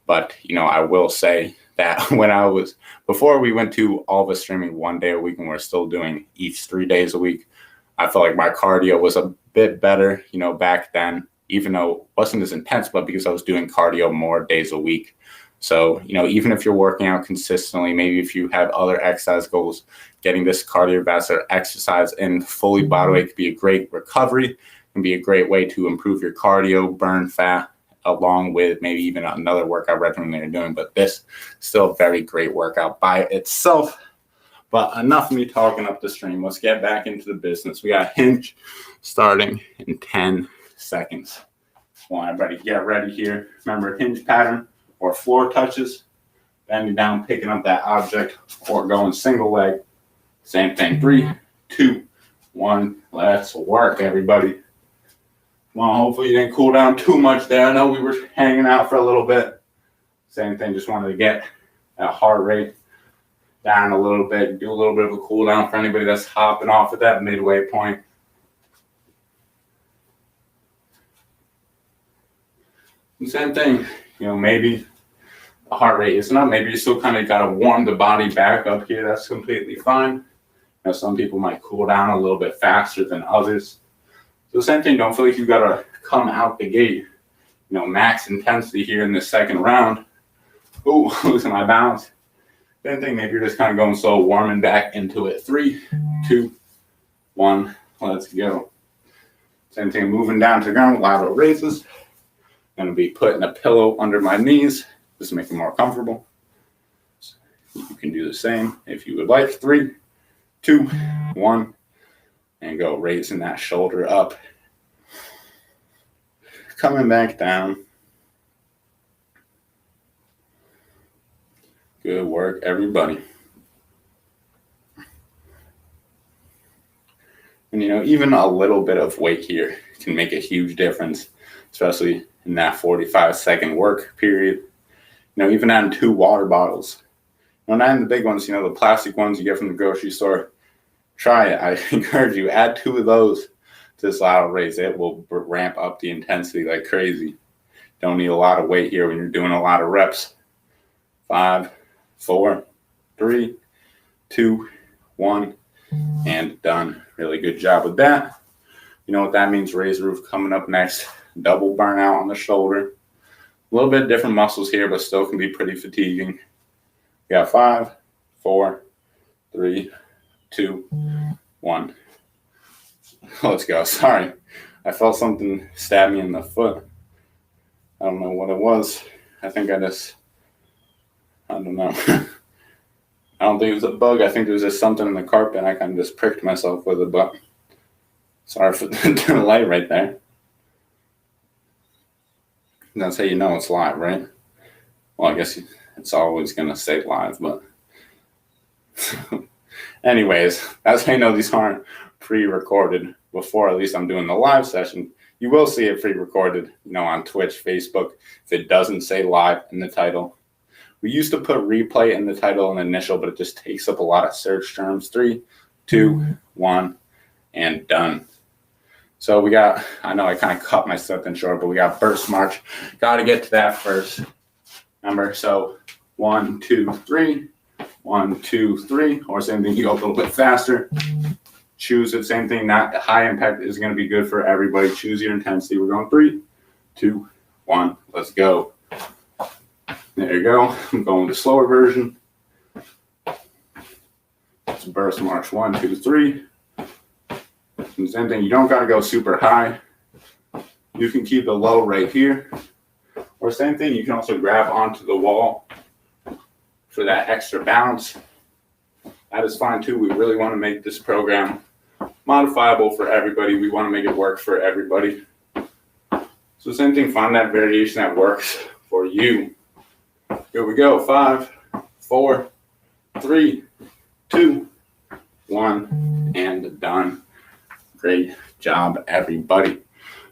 [SPEAKER 1] But, I will say that before we went to all of us streaming 1 day a week and we're still doing each 3 days a week, I felt like my cardio was a bit better, back then, even though it wasn't as intense, but because I was doing cardio more days a week. So, even if you're working out consistently, maybe if you have other exercise goals, getting this cardiovascular exercise in fully body weight could be a great recovery, can be a great way to improve your cardio, burn fat, along with maybe even another workout regimen that you're doing. But this is still a very great workout by itself. But enough of me talking up the stream. Let's get back into the business. We got hinge starting in 10 seconds. Want everybody get ready here. Remember, hinge pattern or floor touches, bending down, picking up that object, or going single leg. Same thing. 3, 2, 1. Let's work, everybody. Well, hopefully you didn't cool down too much there. I know we were hanging out for a little bit. Same thing, just wanted to get that heart rate down a little bit, do a little bit of a cool down for anybody that's hopping off at that midway point. And same thing, maybe the heart rate isn't up. Maybe you still kind of got to warm the body back up here. That's completely fine. Some people might cool down a little bit faster than others. So same thing, don't feel like you got to come out the gate, max intensity here in the second round. Ooh, losing my balance. Same thing, maybe you're just kind of going slow, warming back into it. 3, 2, 1, let's go. Same thing, moving down to the ground, lateral raises. Going to be putting a pillow under my knees, just to make it more comfortable. You can do the same if you would like. 3, 2, 1. And go raising that shoulder up. Coming back down. Good work, everybody. And, even a little bit of weight here can make a huge difference, especially in that 45-second work period. Even adding 2 water bottles. Not in the big ones, the plastic ones you get from the grocery store. Try it. I encourage you, add 2 of those to this lateral raise. It will ramp up the intensity like crazy. Don't need a lot of weight here when you're doing a lot of reps. 5, 4, 3, 2, 1, and done. Really good job with that. You know what that means? Raise roof coming up next. Double burnout on the shoulder. A little bit different muscles here, but still can be pretty fatiguing. We got 5, 4, 3, 2, 1. Let's go. Sorry. I felt something stab me in the foot. I don't know what it was. I don't know. I don't think it was a bug. I think it was just something in the carpet. I kind of just pricked myself with it, but sorry for the light right there. That's how you know it's live, right? Well, I guess it's always going to say live, but anyways, that's how you know these aren't pre-recorded before at least I'm doing the live session. You will see it pre-recorded, on Twitch, Facebook, if it doesn't say live in the title. We used to put replay in the title and initial, but it just takes up a lot of search terms. 3, 2, 1, and done. So we got, I know I kind of cut my stuff in short, but we got burst march. Got to get to that first. Remember, so 1, 2, 3, 1, 2, 3, or same thing, you go a little bit faster. Choose it, same thing, not high impact is going to be good for everybody. Choose your intensity. We're going 3, 2, 1, let's go. There you go. I'm going to the slower version. It's burst march 1, 2, 3. And same thing, you don't got to go super high. You can keep it low right here. Or same thing, you can also grab onto the wall for that extra bounce. That is fine too. We really want to make this program modifiable for everybody. We want to make it work for everybody. So same thing, find that variation that works for you. Here we go. 5, 4, 3, 2, 1, and done. Great job, everybody.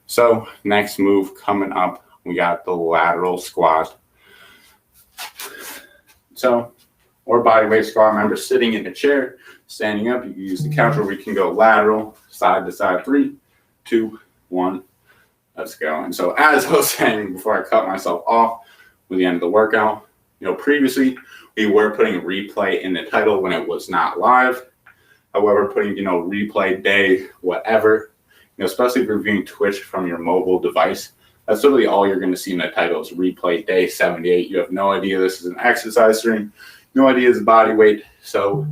[SPEAKER 1] So next move coming up, we got the lateral squat. So, or body weight squat. Remember, sitting in a chair, standing up, you can use the couch, or we can go lateral, side to side. 3, 2, 1, let's go. And so as I was saying before I cut myself off with the end of the workout, previously we were putting replay in the title when it was not live. However, putting, replay day, whatever, especially if you're viewing Twitch from your mobile device, that's literally all you're going to see in the title is replay day 78. You have no idea this is an exercise stream, no idea it's body weight. So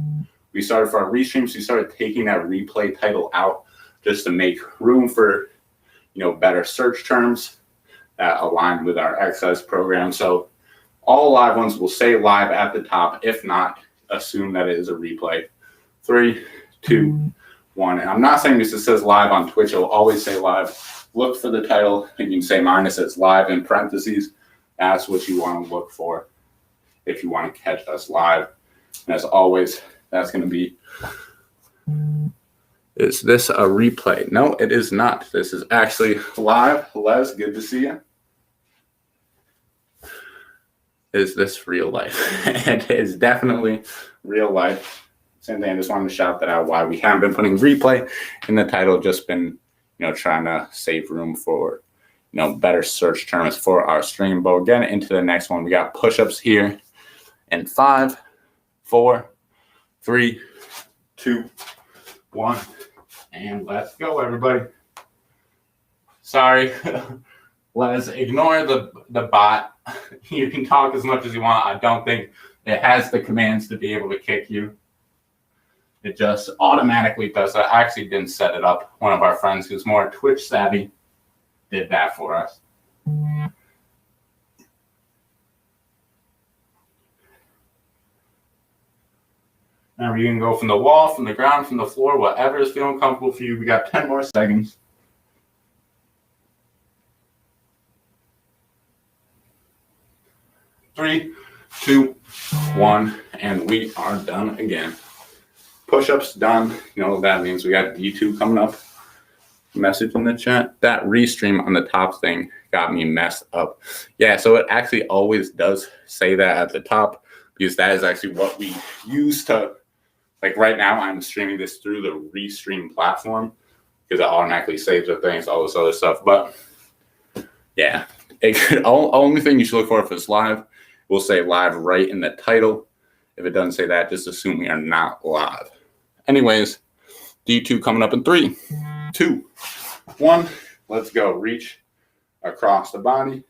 [SPEAKER 1] we started for our restreams, we started taking that replay title out just to make room for, better search terms that align with our exercise program. So all live ones will say live at the top. If not, assume that it is a replay. 3, 2, 1. And I'm not saying this says live on Twitch. It'll always say live. Look for the title, and you can say mine, it says live in parentheses. That's what you want to look for if you want to catch us live. And as always, that's going to be, is this a replay? No, it is not. This is actually live. Les, good to see you. Is this real life? It is definitely real life. Same thing, I just wanted to shout that out why we haven't been putting replay in the title, just been, trying to save room for, better search terms for our stream. But we're getting into the next one. We got push-ups here in 5, 4, 3, 2, 1, and let's go, everybody. Sorry, let's ignore the bot. You can talk as much as you want. I don't think it has the commands to be able to kick you. It just automatically does that. I actually didn't set it up. One of our friends who's more Twitch savvy did that for us. Now you can go from the wall, from the ground, from the floor, whatever is feeling comfortable for you. We got 10 more seconds. 3, 2, 1, and we are done again. Push-ups done. That means we got D2 coming up. Message in the chat. That restream on the top thing got me messed up. Yeah, so it actually always does say that at the top, because that is actually what we use to, like right now I'm streaming this through the Restream platform because it automatically saves the things, all this other stuff. But yeah, only thing you should look for if it's live, we'll say live right in the title. If it doesn't say that, just assume we are not live. Anyways, D2 coming up in 3, 2, 1. Let's go. Reach across the body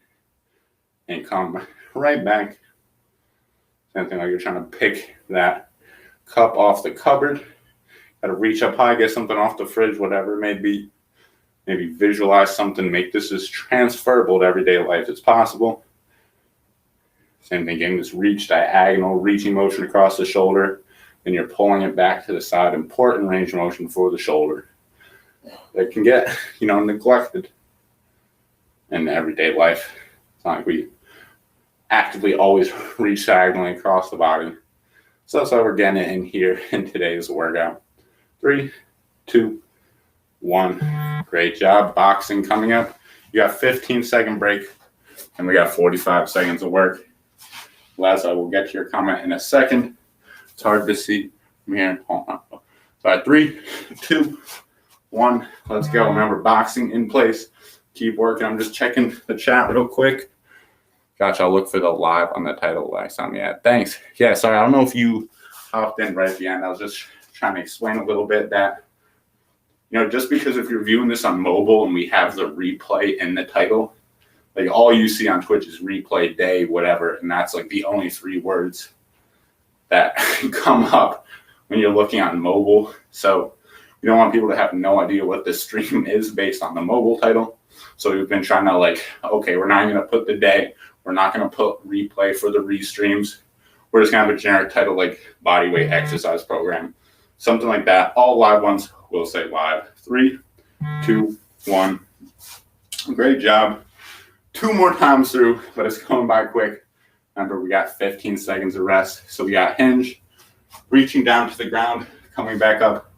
[SPEAKER 1] and come right back. Same thing like you're trying to pick that cup off the cupboard. Got to reach up high, get something off the fridge, whatever it may be. Maybe visualize something, make this as transferable to everyday life as possible. Same thing, getting this reach diagonal, reaching motion across the shoulder, and you're pulling it back to the side. Important range of motion for the shoulder that can get, neglected in everyday life. It's not like we actively always reach diagonally across the body. So that's why we're getting it in here in today's workout. 3, 2, 1. Great job. Boxing coming up. You got 15-second break, and we got 45 seconds of work. Les, I will get to your comment in a second. It's hard to see from here. Hold on. All right, 3, 2, 1. Let's go. Remember, boxing in place. Keep working. I'm just checking the chat real quick. Gotcha. I'll look for the live on the title last time. Yeah, thanks. Yeah, sorry. I don't know if you hopped in right at the end. I was just trying to explain a little bit that, just because if you're viewing this on mobile and we have the replay in the title, like all you see on Twitch is replay day, whatever. And that's like the only 3 words that come up when you're looking on mobile. So we don't want people to have no idea what the stream is based on the mobile title. So we've been trying to okay, we're not going to put the day. We're not going to put replay for the restreams. We're just going to have a generic title like bodyweight exercise program. Something like that. All live ones will say live. 3, 2, 1. Great job. 2 more times through, but it's going by quick. Remember, we got 15 seconds of rest. So we got hinge, reaching down to the ground, coming back up,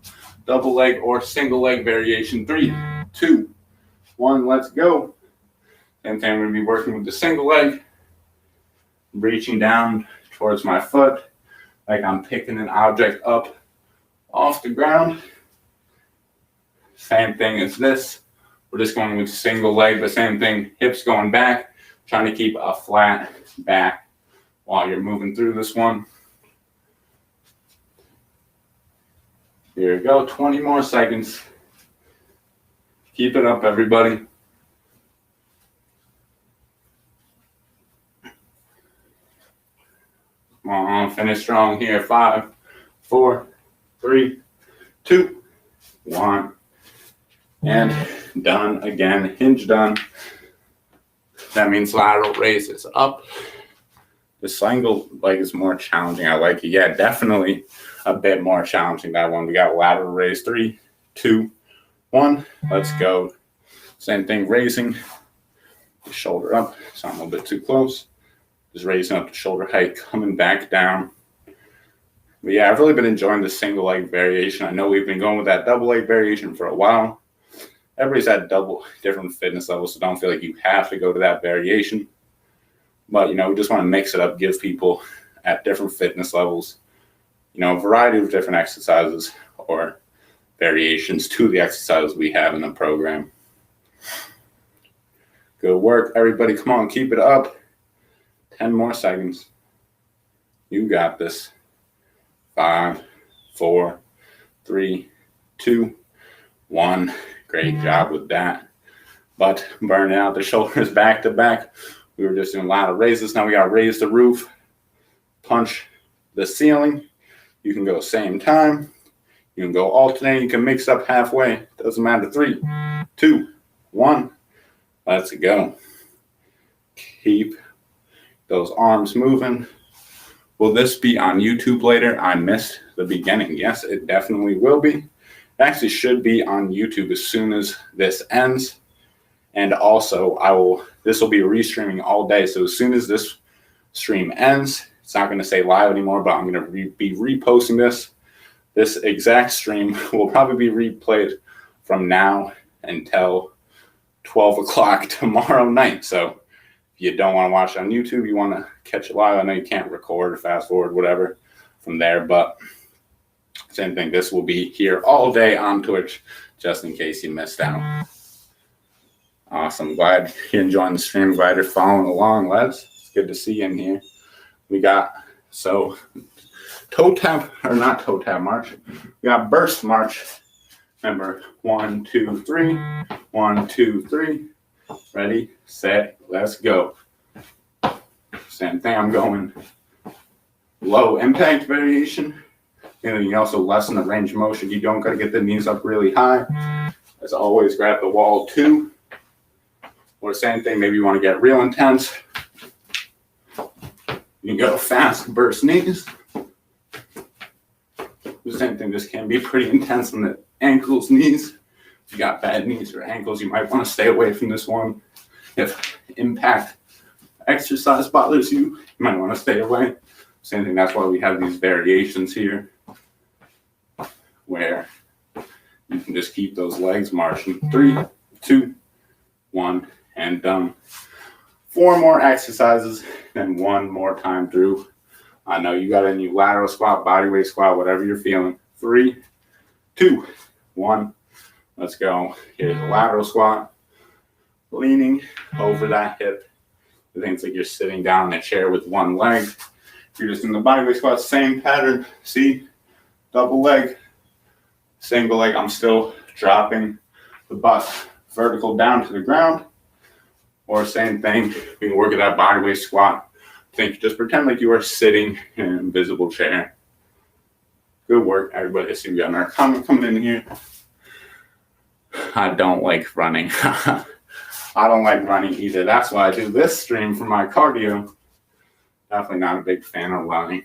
[SPEAKER 1] double leg or single leg variation. 3, 2, 1, let's go. And then I'm going to be working with the single leg, reaching down towards my foot, like I'm picking an object up off the ground. Same thing as this. We're just going with single leg, but same thing, hips going back, trying to keep a flat back while you're moving through this one. Here we go, 20 more seconds. Keep it up, everybody. Come on, finish strong here. 5, 4, 3, 2, 1. And done again. Hinge done. That means lateral raises up. The single leg is more challenging. I like it. Yeah, definitely a bit more challenging, that one. We got lateral raise. 3, 2, 1. Let's go. Same thing, raising the shoulder up. So I'm a little bit too close. Just raising up the shoulder height, coming back down. But yeah, I've really been enjoying the single leg variation. I know we've been going with that double leg variation for a while. Everybody's at different fitness levels, so don't feel like you have to go to that variation. But, we just want to mix it up, give people at different fitness levels, a variety of different exercises or variations to the exercises we have in the program. Good work, everybody. Come on, keep it up. 10 more seconds. You got this. 5, 4, 3, 2, 1. Great job with that. But burning out the shoulders back to back. We were just doing lateral raises. Now we got to raise the roof, punch the ceiling. You can go same time. You can go alternate. You can mix up halfway. Doesn't matter. 3, 2, 1. Let's go. Keep those arms moving. Will this be on YouTube later? I missed the beginning. Yes, it definitely will be. It actually should be on YouTube as soon as this ends. And also, this will be restreaming all day. So as soon as this stream ends, it's not going to say live anymore, but I'm going to be reposting this. This exact stream will probably be replayed from now until 12 o'clock tomorrow night. So if you don't want to watch it on YouTube, you want to catch it live. I know you can't record or fast forward, whatever, from there. But same thing. This will be here all day on Twitch, just in case you missed out. Awesome. Glad you're enjoying the stream. Glad you're following along, lads. It's good to see you in here. We got, toe tap, or not toe tap march. We got burst march. Remember, 1, 2, 3. 1, 2, 3. Ready, set, let's go. Same thing. I'm going low impact variation. You can also lessen the range of motion. You don't got to get the knees up really high. As always, grab the wall 2. Or same thing, maybe you want to get real intense. You can go fast burst knees. The same thing, this can be pretty intense on the ankles, knees. If you got bad knees or ankles, you might want to stay away from this one. If impact exercise bothers you, you might want to stay away. Same thing, that's why we have these variations here where you can just keep those legs marching. 3, 2, 1, and done. 4 more exercises, then 1 more time through. I know you got a new lateral squat, body weight squat, whatever you're feeling. 3, 2, 1. Let's go. Here's a lateral squat. Leaning over that hip. I think it's like you're sitting down in a chair with one leg. If you're just in the body weight squat, same pattern. See? Double leg. Single leg. I'm still dropping the butt vertical down to the ground. Or same thing. We can work at that body weight squat. Just pretend like you are sitting in an invisible chair. Good work, everybody. I see we got another comment coming in here. I don't like running. I don't like running either. That's why I do this stream for my cardio. Definitely not a big fan of running.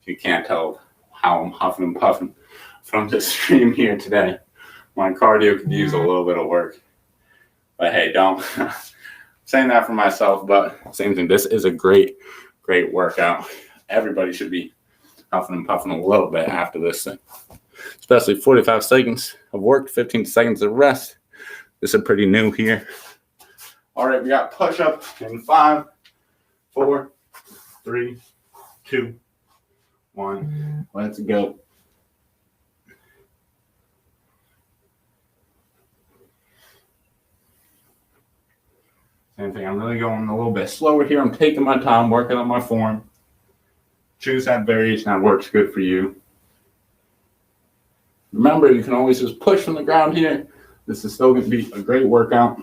[SPEAKER 1] You can't tell how I'm huffing and puffing from this stream here today. My cardio could use a little bit of work. But hey, don't. Saying that for myself, but same thing. This is a great workout. Everybody should be huffing and puffing a little bit after this thing. Especially 45 seconds of work, 15 seconds of rest. This is pretty new here. All right, we got push-up in 5, 4, 3, 2, 1. Let's go. Same thing. I'm really going a little bit slower here. I'm taking my time, working on my form. Choose that variation that works good for you. Remember, you can always just push from the ground here. This is still going to be a great workout.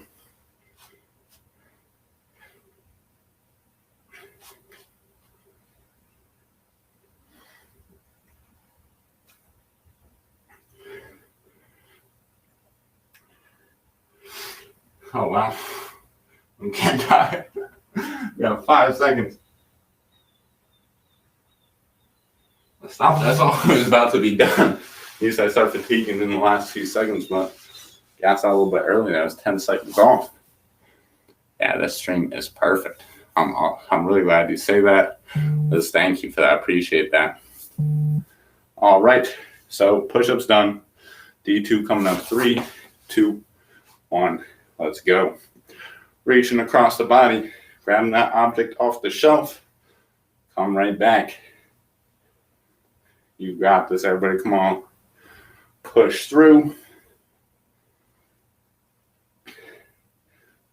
[SPEAKER 1] Oh, wow. I'm getting tired. We got 5 seconds. Stop. That's always about to be done. Usually I start fatiguing in the last few seconds, but gas out a little bit early. That was 10 seconds off. Yeah, this stream is perfect. I'm really glad you say that. Just thank you for that. I appreciate that. All right. So push-ups done. D2 coming up. 3, 2, 1. Let's go. Reaching across the body. Grabbing that object off the shelf. Come right back. You got this, everybody. Come on. Push through.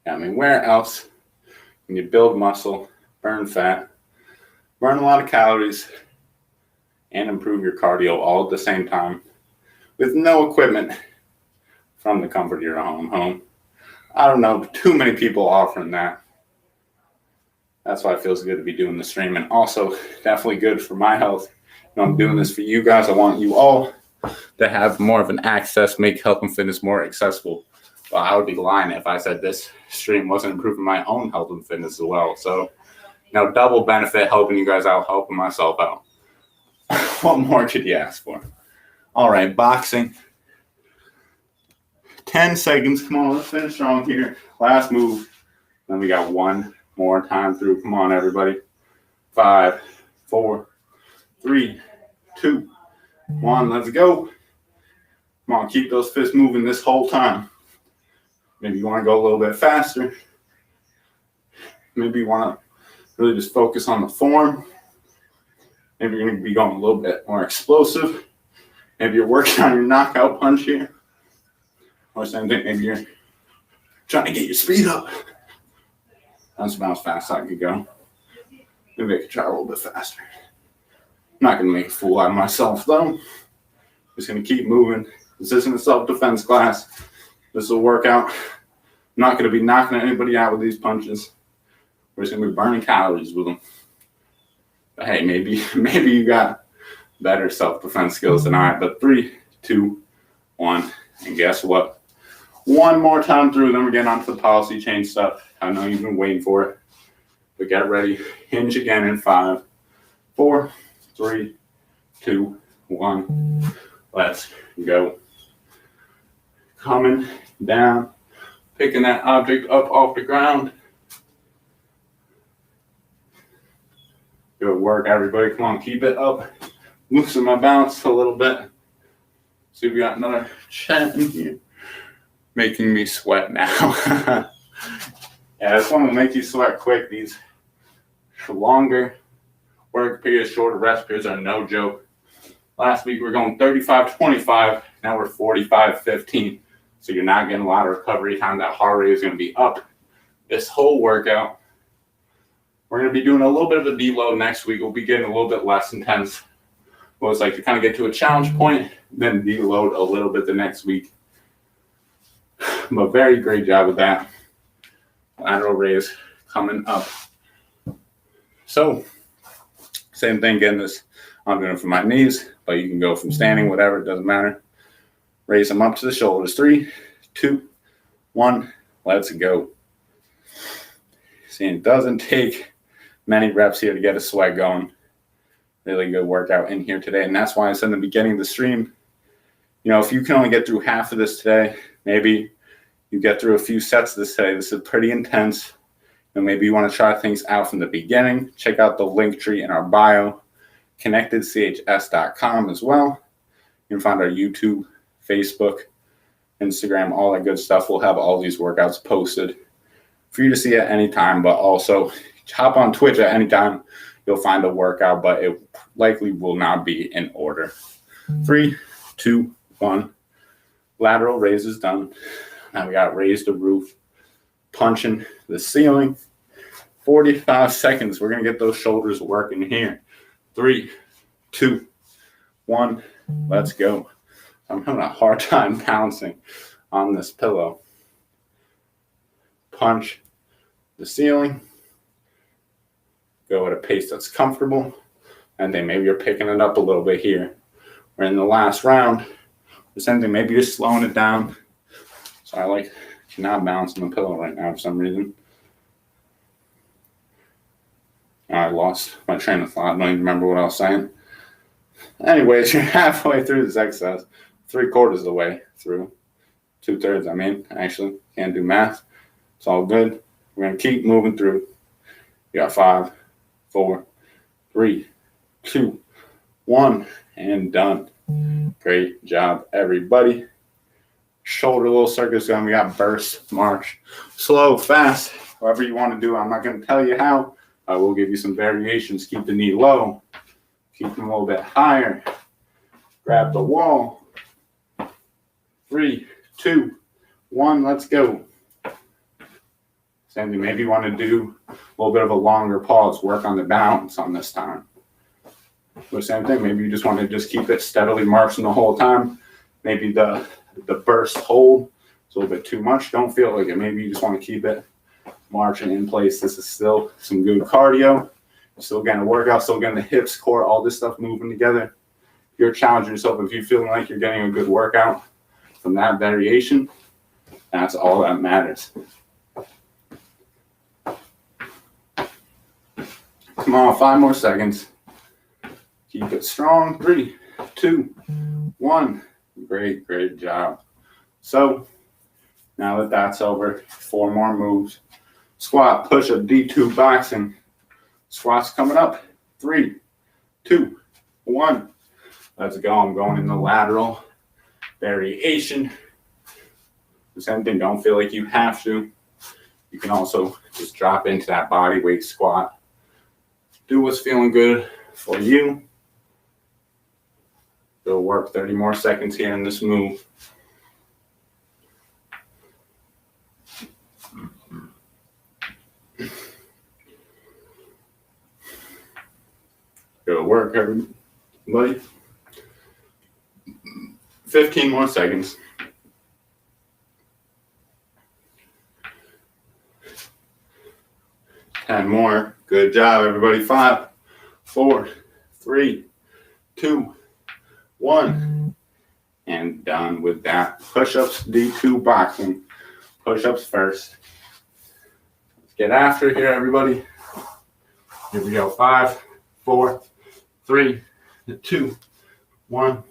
[SPEAKER 1] I mean, where else can you build muscle, burn fat, burn a lot of calories, and improve your cardio all at the same time with no equipment from the comfort of your own home? I don't know too many people offering that. That's why it feels good to be doing the stream, and also definitely good for my health. I'm doing this for you guys. I want you all to have more of an access, make health and fitness more accessible. Well, I would be lying if I said this stream wasn't improving my own health and fitness as well. So, double benefit, helping you guys out, helping myself out. What more could you ask for? All right, boxing. 10 seconds. Come on, let's finish strong here. Last move. Then we got 1 more time through. Come on, everybody. 5, 4, 3, 2, 1. Let's go. Come on, keep those fists moving this whole time. Maybe you want to go a little bit faster. Maybe you want to really just focus on the form. Maybe you're going to be going a little bit more explosive. Maybe you're working on your knockout punch here. Or same thing, maybe you're trying to get your speed up. That's about as fast as I could go. Maybe I could try a little bit faster. I'm not going to make a fool out of myself, though. Just going to keep moving. This isn't a self-defense class. This will work out. I'm not going to be knocking anybody out with these punches. We're just going to be burning calories with them. But hey, maybe you got better self-defense skills than I. But 3, 2, 1. And guess what? One more time through, then we're getting on to the policy change stuff. I know you've been waiting for it. But get ready. Hinge again in 5, 4, 3, 2, 1. Let's go. Coming down, picking that object up off the ground. Good work, everybody. Come on, keep it up. Loosen my balance a little bit. See, we got another chat in here. Making me sweat now. Yeah, this one will make you sweat quick. These longer work periods, shorter rest periods are no joke. Last week we were going 35-25. Now we're 45-15. So you're not getting a lot of recovery time. That heart rate is going to be up this whole workout. We're going to be doing a little bit of a deload next week. We'll be getting a little bit less intense. Well, it's like to kind of get to a challenge point, then deload a little bit the next week. But very great job with that. Lateral raise coming up. So, same thing, getting this. I'm doing it for my knees, but you can go from standing, whatever, it doesn't matter. Raise them up to the shoulders. 3, 2, 1, let's go. See, it doesn't take many reps here to get a sweat going. Really good workout in here today. And that's why I said in the beginning of the stream, you know, if you can only get through half of this today, maybe you get through a few sets of this today. This is pretty intense. And maybe you want to try things out from the beginning. Check out the link tree in our bio, connectedchs.com as well. You can find our YouTube, Facebook, Instagram, all that good stuff. We'll have all these workouts posted for you to see at any time, but also hop on Twitch at any time. You'll find a workout, but it likely will not be in order. 3, 2, 1. Lateral raise is done. Now we got raise the roof, punching the ceiling. 45 seconds. We're going to get those shoulders working here. 3, 2, 1. Let's go. I'm having a hard time bouncing on this pillow. Punch the ceiling. Go at a pace that's comfortable. And then maybe you're picking it up a little bit here. We're in the last round. Or something, maybe you're slowing it down. So I cannot bounce on the pillow right now for some reason. I lost my train of thought. I don't even remember what I was saying. Anyways, you're halfway through this exercise. 3/4 of the way through. 2/3, I mean. Actually, can't do math. It's all good. We're going to keep moving through. You got 5, 4, 3, 2, 1, and done. Great job, everybody. Shoulder little circles going. We got burst, march, slow, fast, however you want to do. I'm not going to tell you how. I will give you some variations. Keep the knee low. Keep them a little bit higher. Grab the wall. 3, 2, 1. Let's go. Same thing. Maybe you want to do a little bit of a longer pause. Work on the balance on this time. But same thing. Maybe you just want to just keep it steadily marching the whole time. Maybe the burst hold is a little bit too much. Don't feel like it. Maybe you just want to keep it marching in place. This is still some good cardio. Still getting a workout. Still getting the hips, core, all this stuff moving together. If you're challenging yourself, if you're feeling like you're getting a good workout from that variation, that's all that matters. Come on, 5 more seconds. Keep it strong. 3, 2, 1. Great job. So now that that's over, 4 more moves. Squat, push-up, D2 boxing. Squats coming up. 3, 2, 1. Let's go. I'm going in the lateral variation. The same thing. Don't feel like you have to. You can also just drop into that body weight squat. Do what's feeling good for you. Go work 30 more seconds here in this move. Go work, everybody. 15 more seconds. 10 more. Good job, everybody. 5, 4, 3, 2, 1. and done with that. Push-ups, D2 boxing. Push-ups first. Let's get after it here, everybody. Here we go. 5, 4, 3, 2, 1.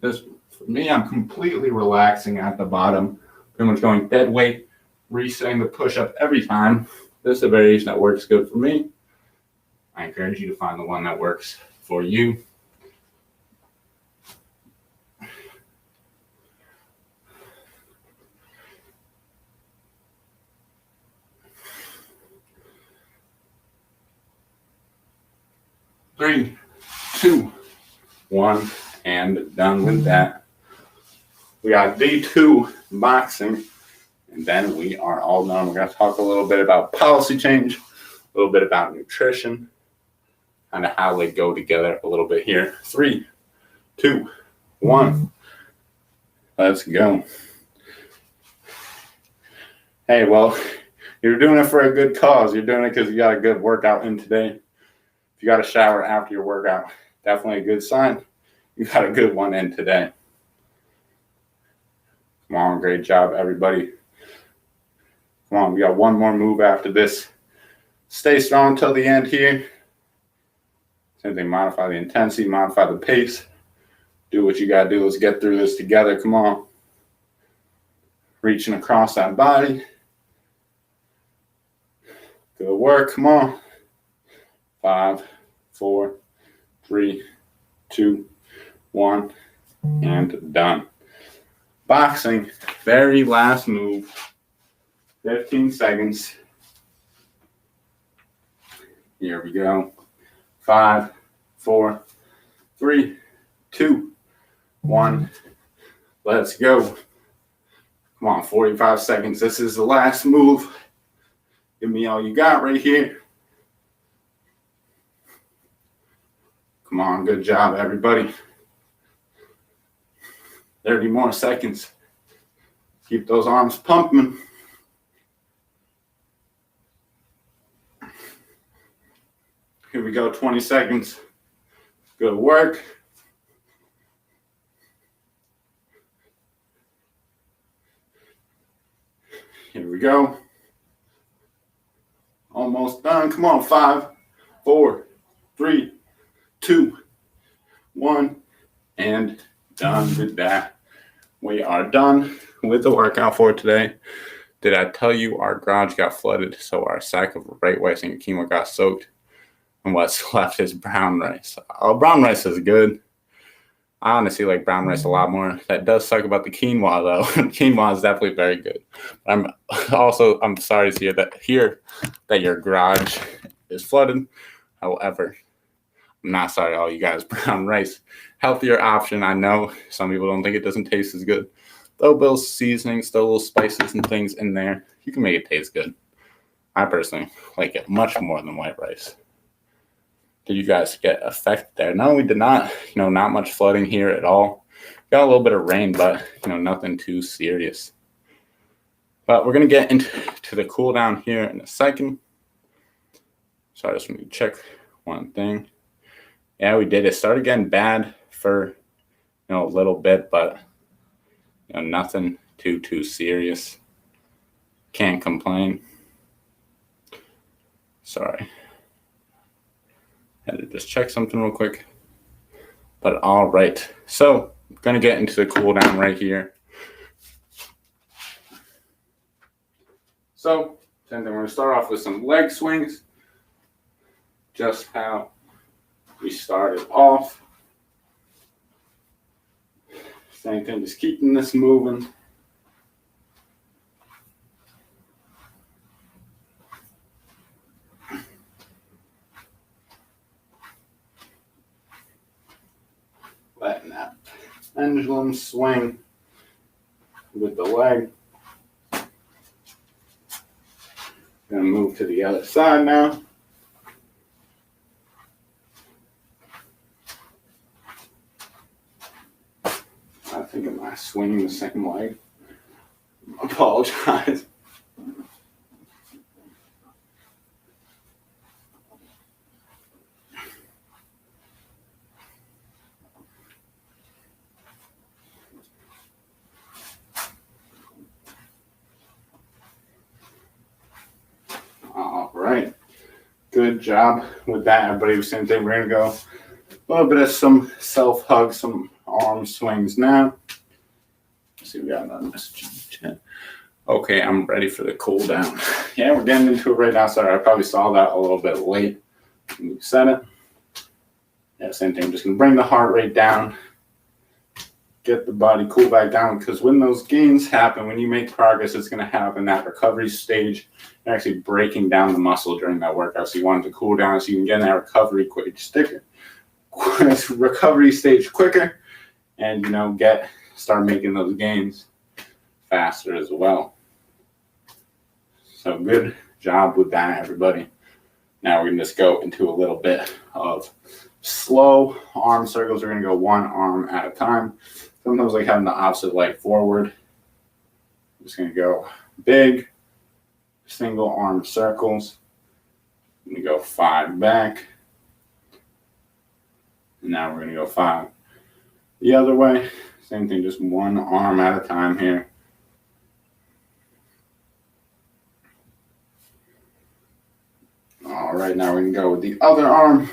[SPEAKER 1] This, for me, I'm completely relaxing at the bottom. Pretty much going dead weight, resetting the push-up every time. This is a variation that works good for me. I encourage you to find the one that works for you. Three, 2, 1, and done with that. We got D2 boxing, and then we are all done. We're going to talk a little bit about policy change, a little bit about nutrition, kind of how they go together a little bit here. 3, 2, 1. Let's go. Hey, well, you're doing it for a good cause. You're doing it because you got a good workout in today. If you got a shower after your workout, definitely a good sign. You got a good one in today. Come on, great job, everybody. Come on, we got one more move after this. Stay strong till the end here. Same thing, modify the intensity, modify the pace. Do what you got to do. Let's get through this together. Come on. Reaching across that body. Good work. Come on. 5, 4, 3, 2, 1, and done. Boxing, very last move. 15 seconds. Here we go. 5, 4, 3, 2, 1. Let's go. Come on, 45 seconds. This is the last move. Give me all you got right here. Come on, good job, everybody. 30 more seconds. Keep those arms pumping. Here we go, 20 seconds. Good work. Here we go. Almost done. Come on, 5, 4, 3, 2, 1, and done with that. We are done with the workout for today. Did I tell you our garage got flooded, so our sack of right rice and quinoa got soaked, and what's left is brown rice. Brown rice is good. I honestly like brown rice a lot more. That does suck about the quinoa, though. Quinoa is definitely very good. I'm sorry to hear that your garage is flooded. However, I'm not sorry, all you guys. Brown rice, healthier option. I know some people don't think it doesn't taste as good. Throw a little seasoning, throw little spices and things in there. You can make it taste good. I personally like it much more than white rice. Did you guys get affected there? No, we did not. Not much flooding here at all. Got a little bit of rain, but nothing too serious. But we're gonna get into the cool down here in a second. So I just want to check one thing. Yeah, we did. It started getting bad for a little bit, but nothing too serious. Can't complain. Sorry. Had to just check something real quick. But all right. So I'm going to get into the cool down right here. So same thing. We're going to start off with some leg swings. Just how we started off. Same thing, just keeping this moving. Letting that pendulum swing with the leg. Gonna move to the other side now. think am I swinging the same leg? I apologize. All right. Good job with that, everybody. Same thing. We're going to go a little bit of some self-hug, some arm swings now. Let's see, we got another message in the chat. Okay, I'm ready for the cool down. Yeah, we're getting into it right now. Sorry, I probably saw that a little bit late when we said it. Yeah, same thing. I'm just going to bring the heart rate down, get the body cool back down, because when those gains happen, when you make progress, it's going to happen that recovery stage. You're actually breaking down the muscle during that workout. So you want it to cool down so you can get in that recovery recovery stage quicker, and start making those gains faster as well. So good job with that, everybody. Now we're going to just go into a little bit of slow arm circles. We're going to go one arm at a time. Sometimes like having the opposite leg forward. I'm just going to go big single arm circles. I'm going to go 5 back. And now we're going to go 5 the other way. Same thing, just one arm at a time here. All right, now we're going to go with the other arm.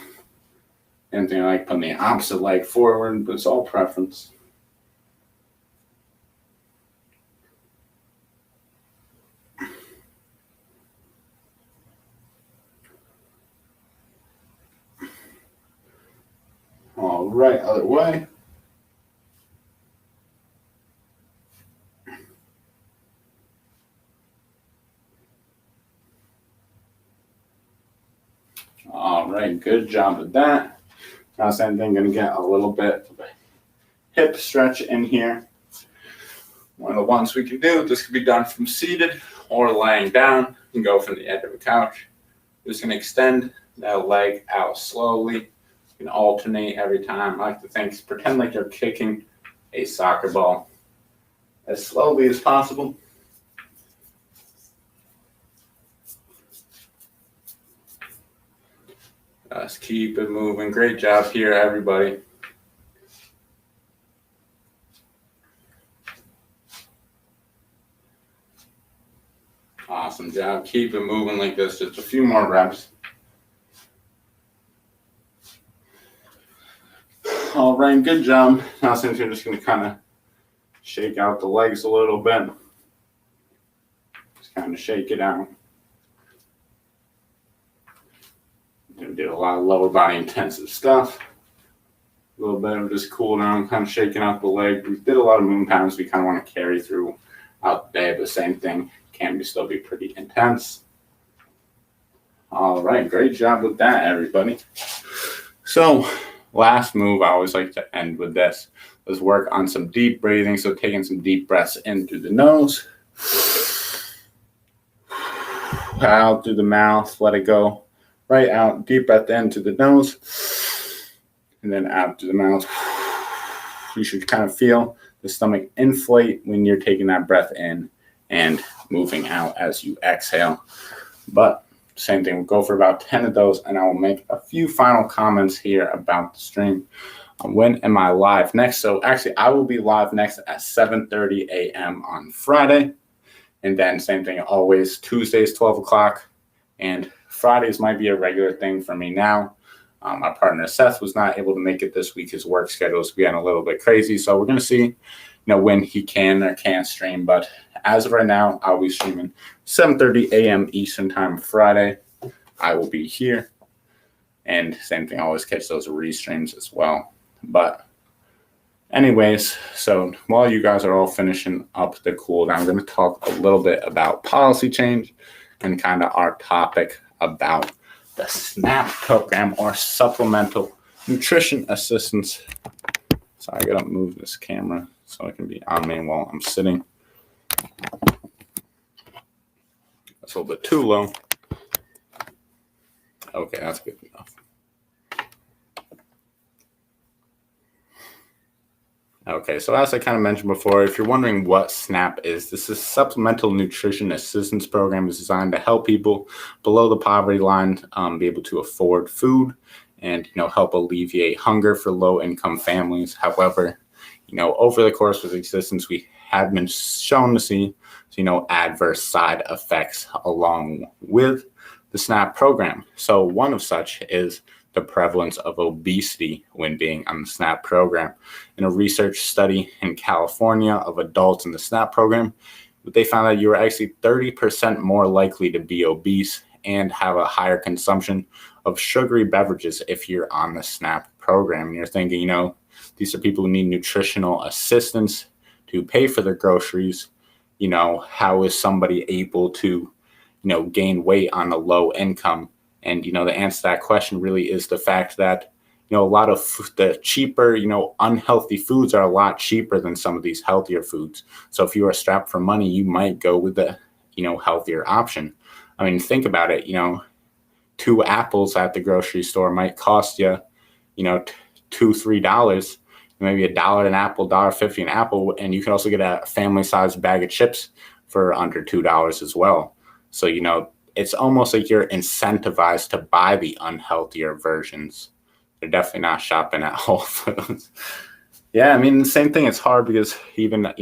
[SPEAKER 1] Same thing, I like putting the opposite leg forward, but it's all preference. All right, other way. All right, good job with that. Now, same thing, going to get a little bit of a hip stretch in here. One of the ones we can do, this could be done from seated or laying down. You can go from the edge of a couch. Just going to extend that leg out slowly. You can alternate every time. I like to think, pretend like you're kicking a soccer ball as slowly as possible. Just keep it moving. Great job here, everybody. Awesome job. Keep it moving like this. Just a few more reps. All right, good job. Now, since you're just going to kind of shake out the legs a little bit, just kind of shake it out. We did a lot of lower body intensive stuff. A little bit of just cool down, kind of shaking out the leg. We did a lot of moon pounds we kind of want to carry through out the day, but same thing, can still be pretty intense. All right, great job with that, everybody. So, last move I always like to end with this. Let's work on some deep breathing. So taking some deep breaths in through the nose, out through the mouth, let it go. Right out, deep breath in to the nose, and then out through the mouth. You should kind of feel the stomach inflate when you're taking that breath in and moving out as you exhale. But same thing, we'll go for about 10 of those, and I will make a few final comments here about the stream. When am I live next? So actually, I will be live next at 7:30 a.m. on Friday. And then same thing, always Tuesdays, 12 o'clock. And Fridays might be a regular thing for me now. My partner Seth was not able to make it this week. His work schedule is getting a little bit crazy. So we're going to see when he can or can't stream. But as of right now, I'll be streaming 7:30 a.m. Eastern time Friday. I will be here. And same thing, I always catch those restreams as well. But anyways, so while you guys are all finishing up the cool down, I'm going to talk a little bit about policy change and kind of our topic about the SNAP program, or Supplemental Nutrition Assistance. So I got to move this camera so it can be on me while I'm sitting. That's a little bit too low. Okay, that's good enough. Okay, so as I kind of mentioned before, if you're wondering what SNAP is, this is Supplemental Nutrition Assistance Program. Is designed to help people below the poverty line be able to afford food and, help alleviate hunger for low-income families. However, over the course of existence, we have been shown to see, adverse side effects along with the SNAP program. So one of such is the prevalence of obesity when being on the SNAP program. In a research study in California of adults in the SNAP program, they found that you were actually 30% more likely to be obese and have a higher consumption of sugary beverages if you're on the SNAP program. And you're thinking, these are people who need nutritional assistance to pay for their groceries. How is somebody able to, gain weight on a low income? And, the answer to that question really is the fact that, a lot of the cheaper, unhealthy foods are a lot cheaper than some of these healthier foods. So if you are strapped for money, you might go with the, healthier option. I mean, think about it, 2 apples at the grocery store might cost you, $2-3, maybe $1 an apple, $1.50 an apple. And you can also get a family-sized bag of chips for under $2 as well. So, it's almost like you're incentivized to buy the unhealthier versions. They're definitely not shopping at Whole Foods. Yeah, I mean, the same thing. It's hard because even,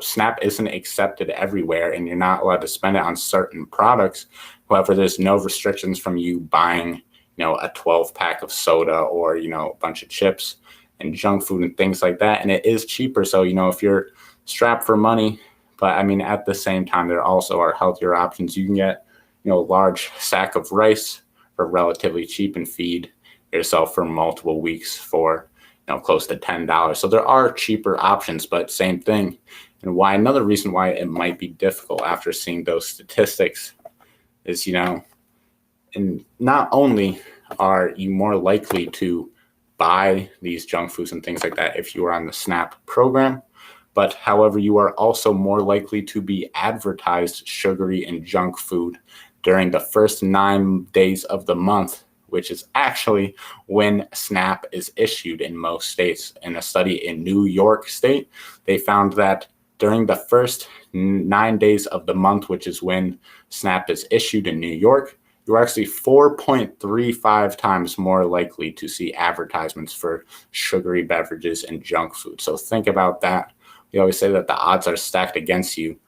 [SPEAKER 1] SNAP isn't accepted everywhere and you're not allowed to spend it on certain products. However, there's no restrictions from you buying, a 12-pack of soda or, a bunch of chips and junk food and things like that. And it is cheaper. So, if you're strapped for money, but I mean, at the same time, there also are healthier options. You can get, a large sack of rice for relatively cheap and feed yourself for multiple weeks for, close to $10. So there are cheaper options, but same thing. And another reason why it might be difficult after seeing those statistics is, and not only are you more likely to buy these junk foods and things like that if you are on the SNAP program, but however, you are also more likely to be advertised sugary and junk food during the first 9 days of the month, which is actually when SNAP is issued in most states. In a study in New York State, they found that during the first 9 days of the month, which is when SNAP is issued in New York, you're actually 4.35 times more likely to see advertisements for sugary beverages and junk food. So think about that. We always say that the odds are stacked against you.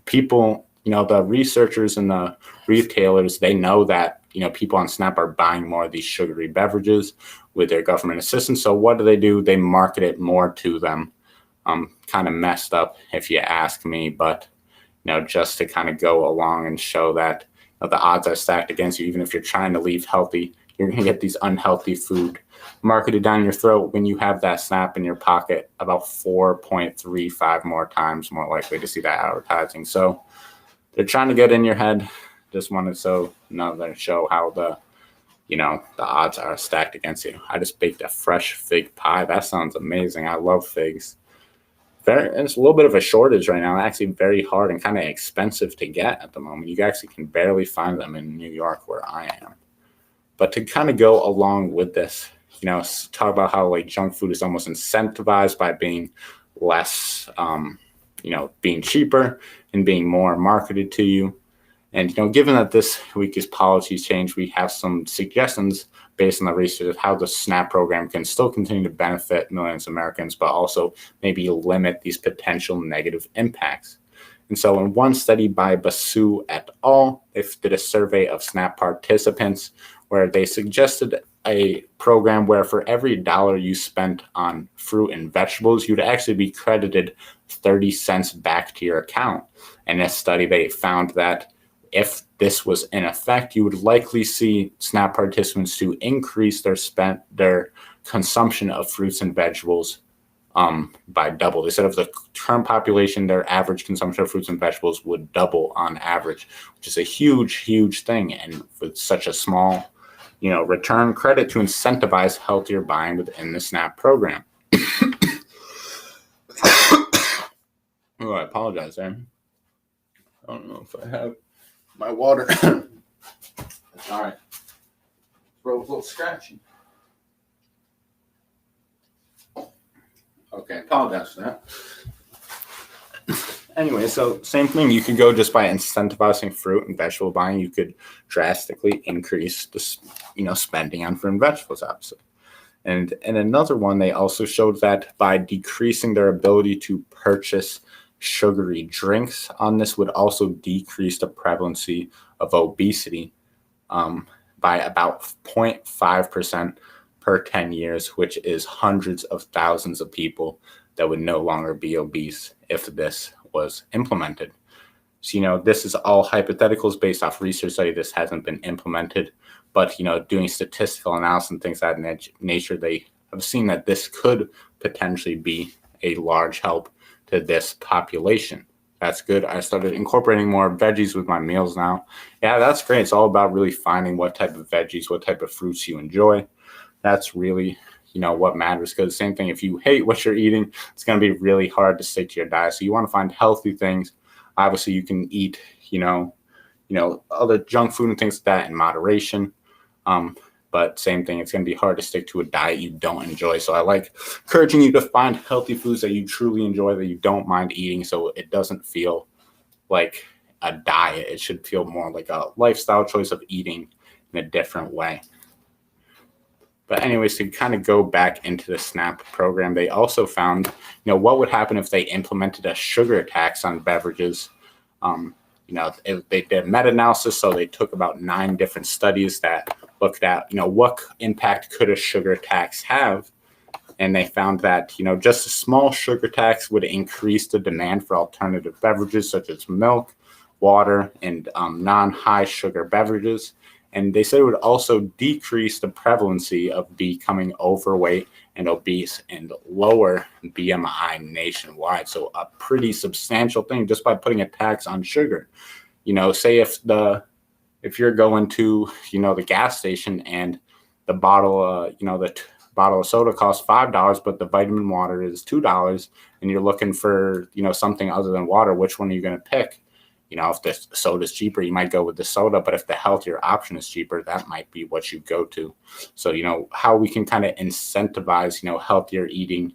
[SPEAKER 1] People, the researchers and the retailers, they know that, people on SNAP are buying more of these sugary beverages with their government assistance. So what do? They market it more to them. Kind of messed up if you ask me, but, just to kind of go along and show that the odds are stacked against you. Even if you're trying to leave healthy, you're going to get these unhealthy food marketed down your throat when you have that SNAP in your pocket, about 4.35 more times more likely to see that advertising. So they're trying to get in your head. Just wanted to show how the odds are stacked against you. I just baked a fresh fig pie. That sounds amazing. I love figs. It's a little bit of a shortage right now. Actually very hard and kind of expensive to get at the moment. You actually can barely find them in New York where I am. But to kind of go along with this, talk about how junk food is almost incentivized by being less, being cheaper and being more marketed to you. And, given that this week is policy change, we have some suggestions based on the research of how the SNAP program can still continue to benefit millions of Americans, but also maybe limit these potential negative impacts. And so in one study by Basu et al., they did a survey of SNAP participants where they suggested a program where for every dollar you spent on fruit and vegetables, you'd actually be credited 30 cents back to your account. In this study, they found that if this was in effect, you would likely see SNAP participants to increase their consumption of fruits and vegetables by double. They said of the current population, their average consumption of fruits and vegetables would double on average, which is a huge, huge thing. And with such a small, return credit to incentivize healthier buying within the SNAP program. Oh, I apologize, man. I don't know if I have my water. All right. Throat a little scratchy. apologize for that. Anyway, so same thing. You could go just by incentivizing fruit and vegetable buying. You could drastically increase the spending on fruit and vegetables, obviously. And another one, they also showed that by decreasing their ability to purchase sugary drinks on this would also decrease the prevalency of obesity by about 0.5% per 10 years, which is hundreds of thousands of people that would no longer be obese if this was implemented. So, this is all hypotheticals based off research study. This hasn't been implemented, but, doing statistical analysis and things of that nature, they have seen that this could potentially be a large help to this population. That's good. I started incorporating more veggies with my meals now. Yeah, that's great. It's all about really finding what type of veggies, what type of fruits you enjoy. That's really, what matters. Because same thing, if you hate what you're eating, it's going to be really hard to stick to your diet. So you want to find healthy things. Obviously, you can eat, other junk food and things like that in moderation. But same thing, it's going to be hard to stick to a diet you don't enjoy. So I like encouraging you to find healthy foods that you truly enjoy, that you don't mind eating, so it doesn't feel like a diet. It should feel more like a lifestyle choice of eating in a different way. But anyways, to kind of go back into the SNAP program, they also found, what would happen if they implemented a sugar tax on beverages. They did meta-analysis, so they took about 9 different studies that looked at, what impact could a sugar tax have? And they found that, just a small sugar tax would increase the demand for alternative beverages such as milk, water, and non-high sugar beverages. And they said it would also decrease the prevalency of becoming overweight and obese and lower BMI nationwide. So a pretty substantial thing just by putting a tax on sugar. Say if you're going to, the gas station and the bottle, the bottle of soda costs $5, but the vitamin water is $2, and you're looking for, something other than water, which one are you going to pick? If the soda is cheaper, you might go with the soda, but if the healthier option is cheaper, that might be what you go to. So, how we can kind of incentivize, healthier eating,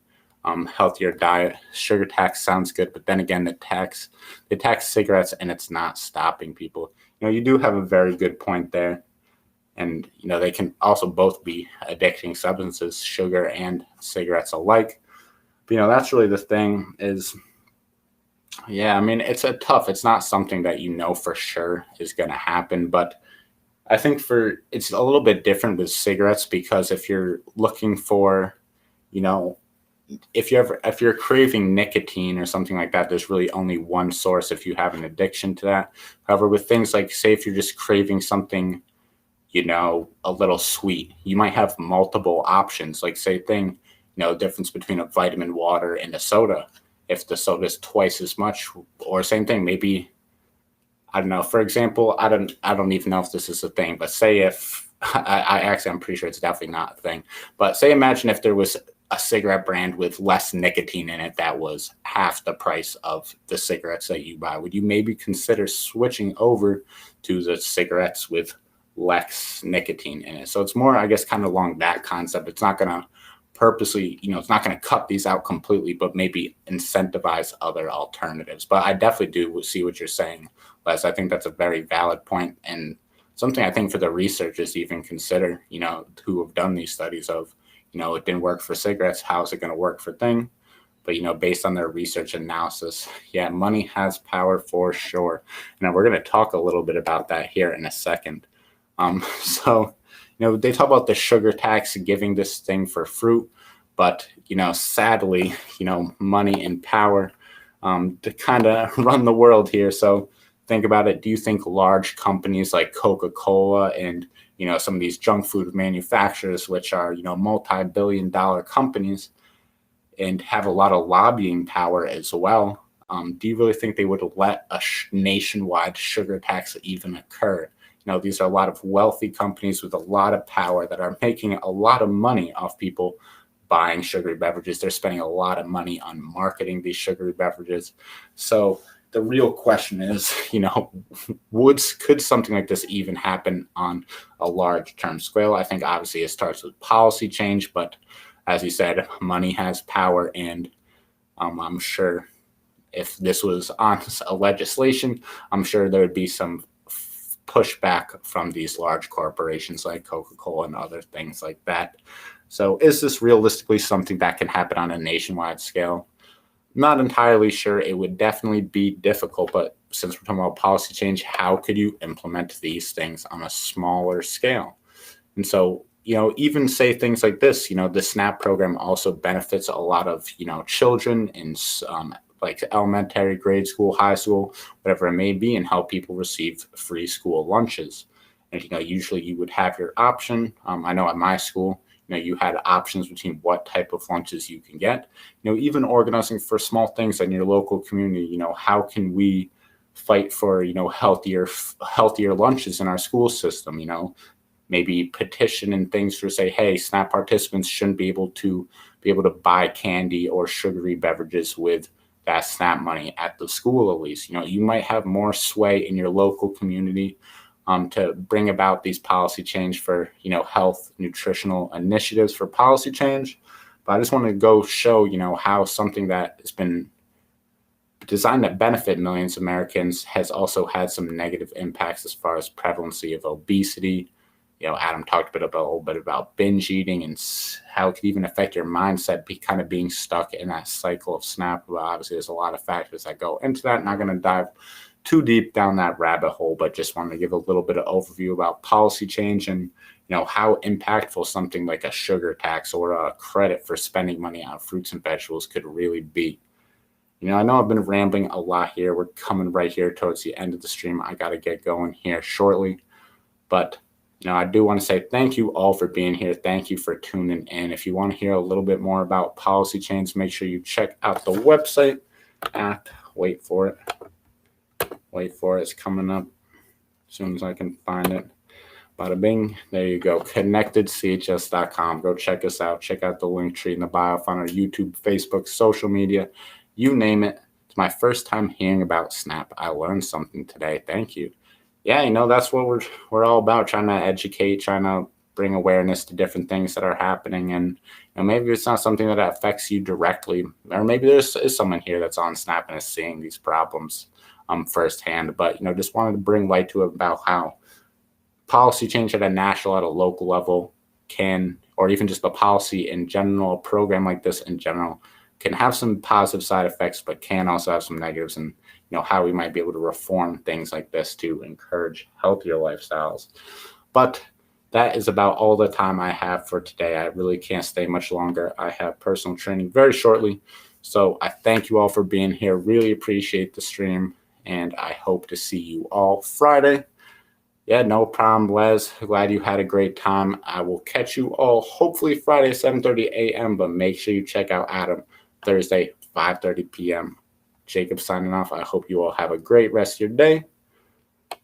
[SPEAKER 1] healthier diet. Sugar tax sounds good, but then again, they tax cigarettes, and it's not stopping people. You do have a very good point there. And, they can also both be addicting substances, sugar and cigarettes alike. But, that's really the thing is, yeah, I mean, it's not something that for sure is going to happen. But I think it's a little bit different with cigarettes, because if you're looking for, if you're craving nicotine or something like that, there's really only one source if you have an addiction to that. However, with things like, say, if you're just craving something, a little sweet, you might have multiple options. Like, say, difference between a vitamin water and a soda. If the soda is twice as much, or same thing, maybe, I don't know. For example, I don't even know if this is a thing, but say if I'm pretty sure it's definitely not a thing. But say, imagine if there was a cigarette brand with less nicotine in it that was half the price of the cigarettes that you buy. Would you maybe consider switching over to the cigarettes with less nicotine in it? So it's more, I guess, kind of along that concept. It's not going to purposely, it's not going to cut these out completely, but maybe incentivize other alternatives. But I definitely do see what you're saying, Les. I think that's a very valid point, and something I think for the researchers to even consider, who have done these studies of, it didn't work for cigarettes, how is it going to work for thing? But, based on their research analysis, yeah, money has power for sure. And we're going to talk a little bit about that here in a second. So, they talk about the sugar tax giving this thing for fruit, but, sadly, money and power to kind of run the world here. So think about it. Do you think large companies like Coca-Cola and, some of these junk food manufacturers, which are, multi-billion-dollar companies and have a lot of lobbying power as well, do you really think they would let a nationwide sugar tax even occur? These are a lot of wealthy companies with a lot of power that are making a lot of money off people buying sugary beverages. They're spending a lot of money on marketing these sugary beverages. So the real question is, could something like this even happen on a large term scale? I think obviously it starts with policy change, but as you said, money has power, and I'm sure if this was on a legislation, I'm sure there would be some pushback from these large corporations like Coca-Cola and other things like that. So is this realistically something that can happen on a nationwide scale? Not entirely sure. It would definitely be difficult, but since we're talking about policy change, how could you implement these things on a smaller scale? And so, even say things like this, the SNAP program also benefits a lot of, children in like elementary, grade school, high school, whatever it may be, and help people receive free school lunches. And, usually you would have your option. I know at my school, you had options between what type of lunches you can get, even organizing for small things in your local community, how can we fight for, healthier lunches in our school system, maybe petition and things to say, hey, SNAP participants shouldn't be able to buy candy or sugary beverages with that SNAP money at the school. At least, you might have more sway in your local community to bring about these policy change for, health, nutritional initiatives for policy change. But I just want to go show, how something that has been designed to benefit millions of Americans has also had some negative impacts as far as prevalency of obesity. Adam talked a little bit about binge eating and how it could even affect your mindset, kind of being stuck in that cycle of SNAP. Well, obviously, there's a lot of factors that go into that. Not going to dive too deep down that rabbit hole, but just wanted to give a little bit of overview about policy change and, how impactful something like a sugar tax or a credit for spending money on fruits and vegetables could really be. I know I've been rambling a lot here. We're coming right here towards the end of the stream. I got to get going here shortly, but I do want to say thank you all for being here. Thank you for tuning in. If you want to hear a little bit more about policy change, make sure you check out the website at, wait for it. It's coming up as soon as I can find it. Bada bing. There you go. ConnectedCHS.com. Go check us out. Check out the link tree in the bio. Find our YouTube, Facebook, social media. You name it. It's my first time hearing about SNAP. I learned something today. Thank you. Yeah, that's what we're all about, trying to educate, trying to bring awareness to different things that are happening. And maybe it's not something that affects you directly, or maybe there is someone here that's on SNAP and is seeing these problems firsthand. But, just wanted to bring light to it about how policy change at a national, at a local level can, or even just the policy in general, a program like this in general, can have some positive side effects, but can also have some negatives. And how we might be able to reform things like this to encourage healthier lifestyles. But that is about all the time I have for today. I really can't stay much longer. I have personal training very shortly. So I thank you all for being here. Really appreciate the stream. And I hope to see you all Friday. Yeah, no problem, Les. Glad you had a great time. I will catch you all hopefully Friday, 7:30 a.m. But make sure you check out Adam Thursday, 5:30 p.m. Jacob signing off. I hope you all have a great rest of your day.